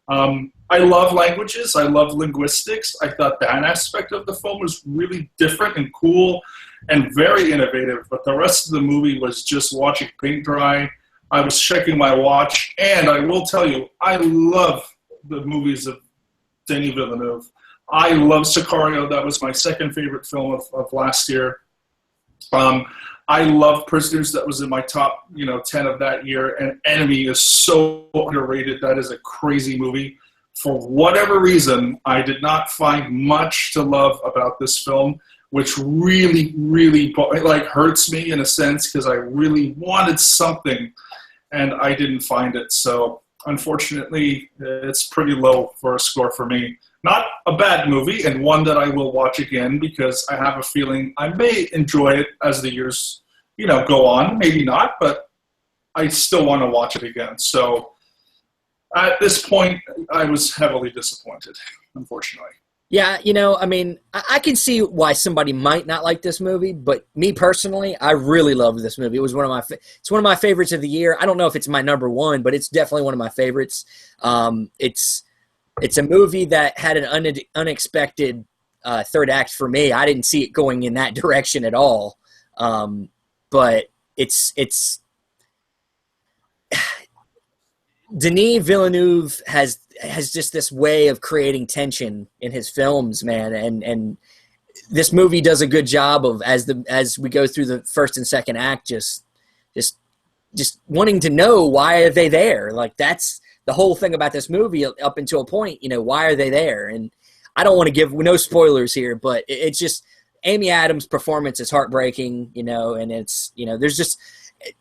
I love languages. I love linguistics. I thought that aspect of the film was really different and cool and very innovative. But the rest of the movie was just watching paint dry. I was checking my watch. And I will tell you, I love the movies of Denis Villeneuve. I love Sicario. That was my second favorite film of last year. I love Prisoners. That was in my top 10 of that year. And Enemy is so underrated. That is a crazy movie. For whatever reason, I did not find much to love about this film, which really, really hurts me in a sense because I really wanted something and I didn't find it. So unfortunately, it's pretty low for a score for me. Not a bad movie, and one that I will watch again because I have a feeling I may enjoy it as the years, go on. Maybe not, but I still want to watch it again. So at this point, I was heavily disappointed, unfortunately. Yeah, I can see why somebody might not like this movie, but me personally, I really loved this movie. It was it's one of my favorites of the year. I don't know if it's my number one, but it's definitely one of my favorites. It's a movie that had an unexpected third act for me. I didn't see it going in that direction at all. But it's Denis Villeneuve has just this way of creating tension in his films, man, and this movie does a good job of as we go through the first and second act, just wanting to know why are they there. Like that's the whole thing about this movie up until a point. Why are they there? And I don't want to give no spoilers here, but it's just Amy Adams' performance is heartbreaking. And it's there's just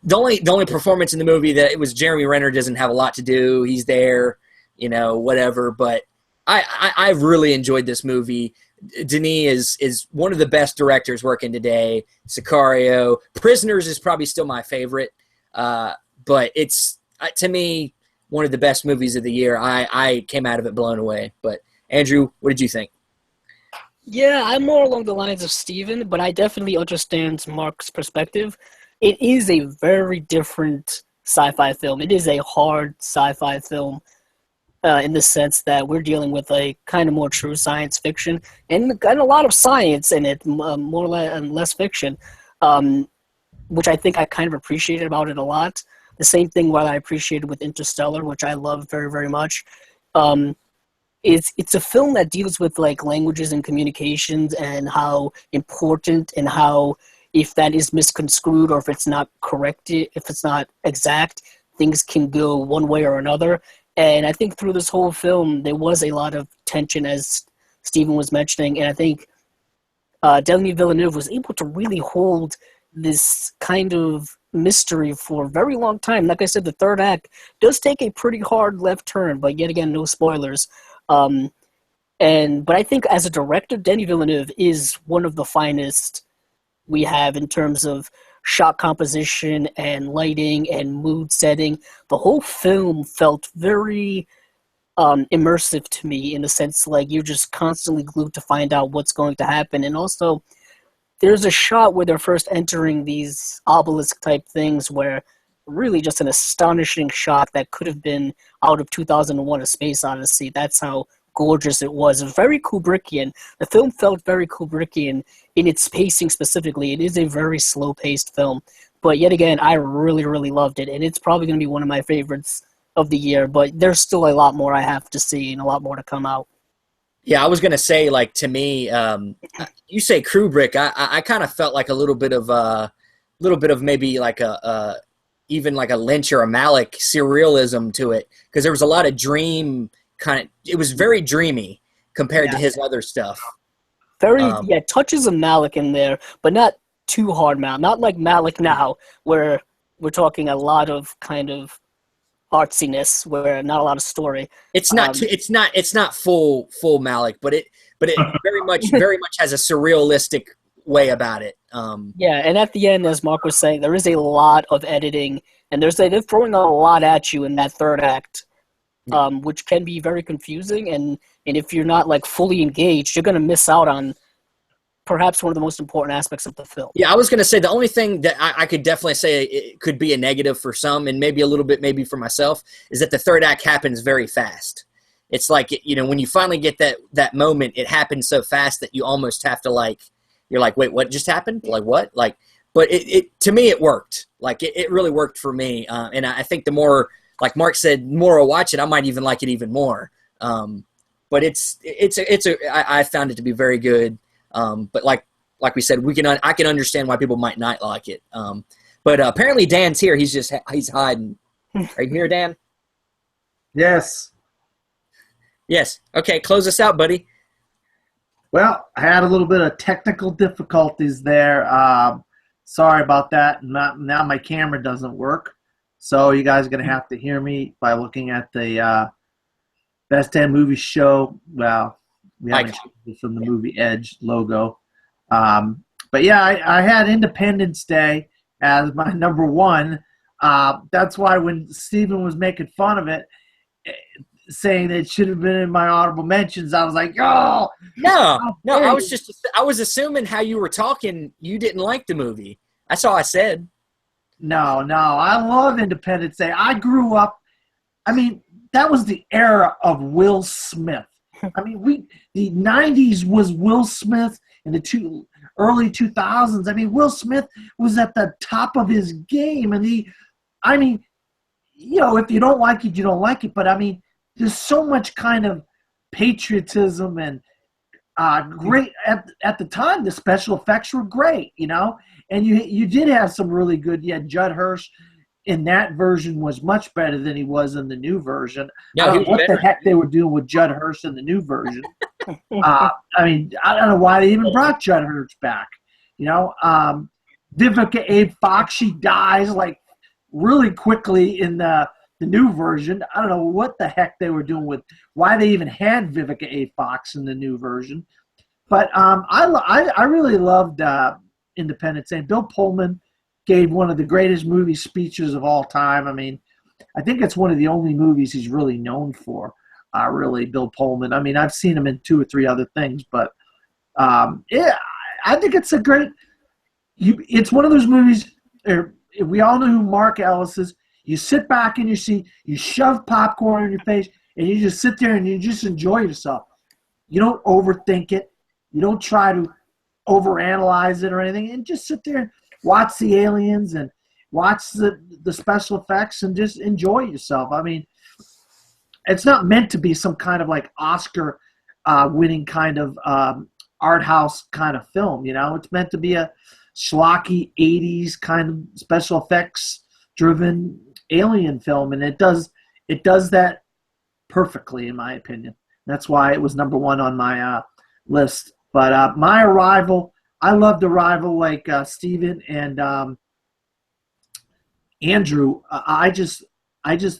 the only performance in the movie that it was Jeremy Renner doesn't have a lot to do. He's there, whatever. But I really enjoyed this movie. Denis is one of the best directors working today. Sicario, Prisoners is probably still my favorite, but it's to me one of the best movies of the year. I came out of it blown away. But Andrew, what did you think? Yeah, I'm more along the lines of Steven, but I definitely understand Mark's perspective. It is a very different sci-fi film. It is a hard sci-fi film in the sense that we're dealing with a kind of more true science fiction and a lot of science in it, more and less fiction, which I think I kind of appreciated about it a lot. The same thing what I appreciated with Interstellar, which I love very, very much. It's a film that deals with languages and communications and how important and how if that is misconstrued or if it's not corrected, if it's not exact, things can go one way or another. And I think through this whole film, there was a lot of tension, as Stephen was mentioning. And I think Denis Villeneuve was able to really hold this kind of mystery for a very long time. Like I said, the third act does take a pretty hard left turn, but yet again, no spoilers. But I think as a director, Denis Villeneuve is one of the finest we have in terms of shot composition and lighting and mood setting. The whole film felt very immersive to me in the sense you're just constantly glued to find out what's going to happen. And also, there's a shot where they're first entering these obelisk-type things where really just an astonishing shot that could have been out of 2001: A Space Odyssey. That's how gorgeous it was. It was very Kubrickian. The film felt very Kubrickian in its pacing specifically. It is a very slow-paced film. But yet again, I really, really loved it. And it's probably going to be one of my favorites of the year. But there's still a lot more I have to see and a lot more to come out. Yeah, I was going to say, to me, you say Kubrick. I kind of felt like a little bit of maybe even like a Lynch or a Malick surrealism to it, because there was a lot of dream it was very dreamy compared to his other stuff. Very, touches of Malick in there, but not too hard Malick. Not like Malick now, where we're talking a lot of kind of artsiness, where not a lot of story. It's not full Malick, but it very much has a surrealistic way about it. And at the end, as Mark was saying, there is a lot of editing, and they're throwing a lot at you in that third act, which can be very confusing. And if you're not like fully engaged, you're going to miss out on perhaps one of the most important aspects of the film. Yeah, I was going to say the only thing that I could definitely say it could be a negative for some, and maybe a little bit maybe for myself, is that the third act happens very fast. It's like, when you finally get that moment, it happens so fast that you almost have to you're like, wait, what just happened? Like what? But it to me it worked. Like it really worked for me, and I think the more, like Mark said, the more I watch it, I might even like it even more. But I found it to be very good. But like we said, I can understand why people might not like it. But apparently Dan's here. He's hiding. Are you here, Dan? Yes. Yes. Okay, close us out, buddy. Well, I had a little bit of technical difficulties there. Sorry about that. Now my camera doesn't work, so you guys are going to have to hear me by looking at the Best Damn Movie Show. Well, we haven't changed it from the movie Edge logo. But yeah, I had Independence Day as my number one. That's why when Steven was making fun of it, saying that it should have been in my honorable mentions, I was like, oh! No, I was assuming how you were talking, you didn't like the movie. That's all I said. No, I love Independence Day. I grew up, that was the era of Will Smith. The 90s was Will Smith, and the early 2000s. Will Smith was at the top of his game, and if you don't like it, you don't like it. But there's so much kind of patriotism and great at the time. The special effects were great, and you did have some really good. Yeah, Judd Hirsch in that version was much better than he was in the new version. No, I don't know what the heck they were doing with Judd Hirsch in the new version. I don't know why they even brought Judd Hirsch back. Vivica A. Fox, she dies really quickly in the new version. I don't know what the heck they were doing with why they even had Vivica A. Fox in the new version. But I really loved Independence Day. Bill Pullman gave one of the greatest movie speeches of all time. I think it's one of the only movies he's really known for, really, Bill Pullman. I've seen him in 2 or 3 other things, but I think it's it's one of those movies, we all know who Mark Ellis is. You sit back in your seat, you shove popcorn in your face, and you just sit there and you just enjoy yourself. You don't overthink it. You don't try to overanalyze it or anything, and just sit there and watch the aliens and watch the special effects and just enjoy yourself. It's not meant to be some kind of Oscar winning kind of art house kind of film. It's meant to be a schlocky 80s kind of special effects driven alien film, and it does that perfectly, in my opinion. That's why it was number one on my list. But my Arrival, I loved Arrival, like Steven and Andrew. I just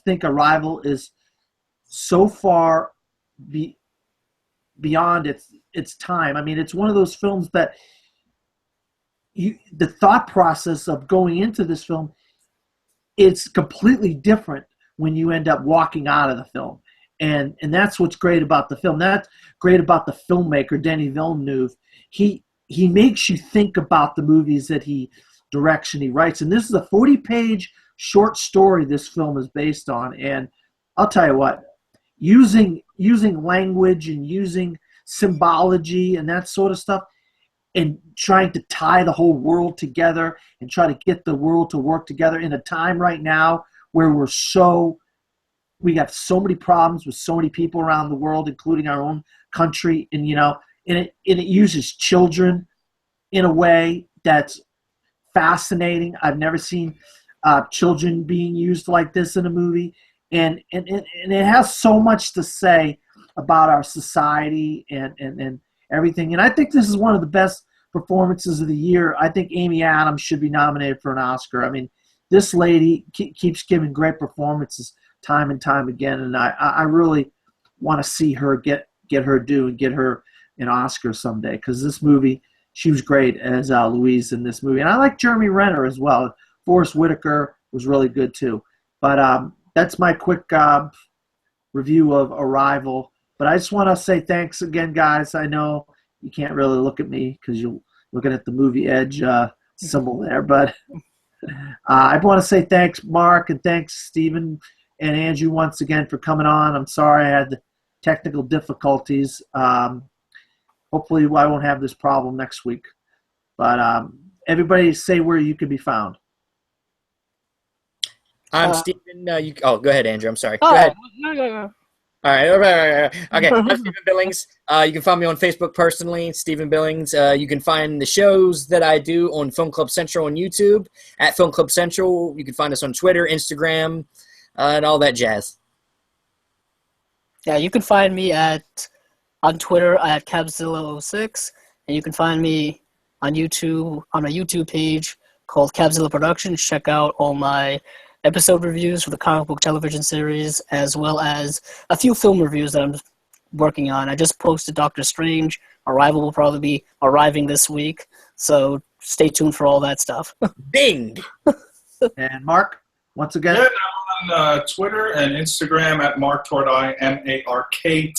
think Arrival is so far beyond its time. It's one of those films that the thought process of going into this film, it's completely different when you end up walking out of the film. And that's what's great about the film. That's great about the filmmaker, Denis Villeneuve. He makes you think about the movies that he directs and he writes. And this is a 40-page short story this film is based on. And I'll tell you what, using language and using symbology and that sort of stuff, and trying to tie the whole world together and try to get the world to work together in a time right now where we got so many problems with so many people around the world, including our own country. And, it uses children in a way that's fascinating. I've never seen children being used like this in a movie. and it has so much to say about our society and everything. And I think this is one of the best performances of the year. I think Amy Adams should be nominated for an Oscar. I mean, this lady keeps giving great performances time and time again, and I really want to see her get her due and get her an Oscar someday, because this movie, she was great as Louise in this movie. And I like Jeremy Renner as well. Forrest Whitaker was really good too. But that's my quick review of Arrival. But I just want to say thanks again, guys. I know you can't really look at me because you're looking at the movie Edge symbol there. But I want to say thanks, Mark, and thanks, Stephen and Andrew, once again for coming on. I'm sorry I had the technical difficulties. Hopefully I won't have this problem next week. But everybody say where you can be found. I'm Stephen. Go ahead, Andrew. I'm sorry. Oh, Go ahead. no. All right. Okay. I'm Stephen Billings. You can find me on Facebook personally, Stephen Billings. You can find the shows that I do on Film Club Central on YouTube, at Film Club Central. You can find us on Twitter, Instagram, and all that jazz. Yeah, you can find me on Twitter at Cabzilla06, and you can find me on YouTube on a YouTube page called Cabzilla Productions. Check out all my episode reviews for the comic book television series, as well as a few film reviews that I'm working on. I just posted Doctor Strange. Arrival will probably be arriving this week, so stay tuned for all that stuff. Bing! And Mark, once again. Yeah, I'm on Twitter and Instagram at Mark Tordai, MarkTordai,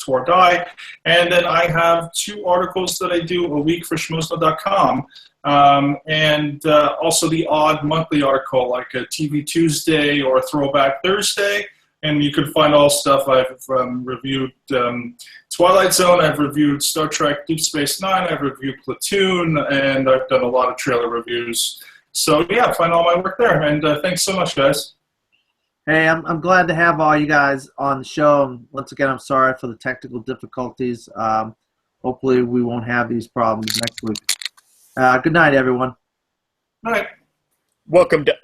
Tordai. And then I have 2 articles that I do a week for Schmoesno.com. And also the odd monthly article, like a TV Tuesday or a Throwback Thursday. And you can find all stuff. I've reviewed Twilight Zone, I've reviewed Star Trek Deep Space Nine, I've reviewed Platoon, and I've done a lot of trailer reviews. So, yeah, find all my work there. And thanks so much, guys. Hey, I'm glad to have all you guys on the show. And once again, I'm sorry for the technical difficulties. Hopefully we won't have these problems next week. Good night, everyone. All right. Welcome to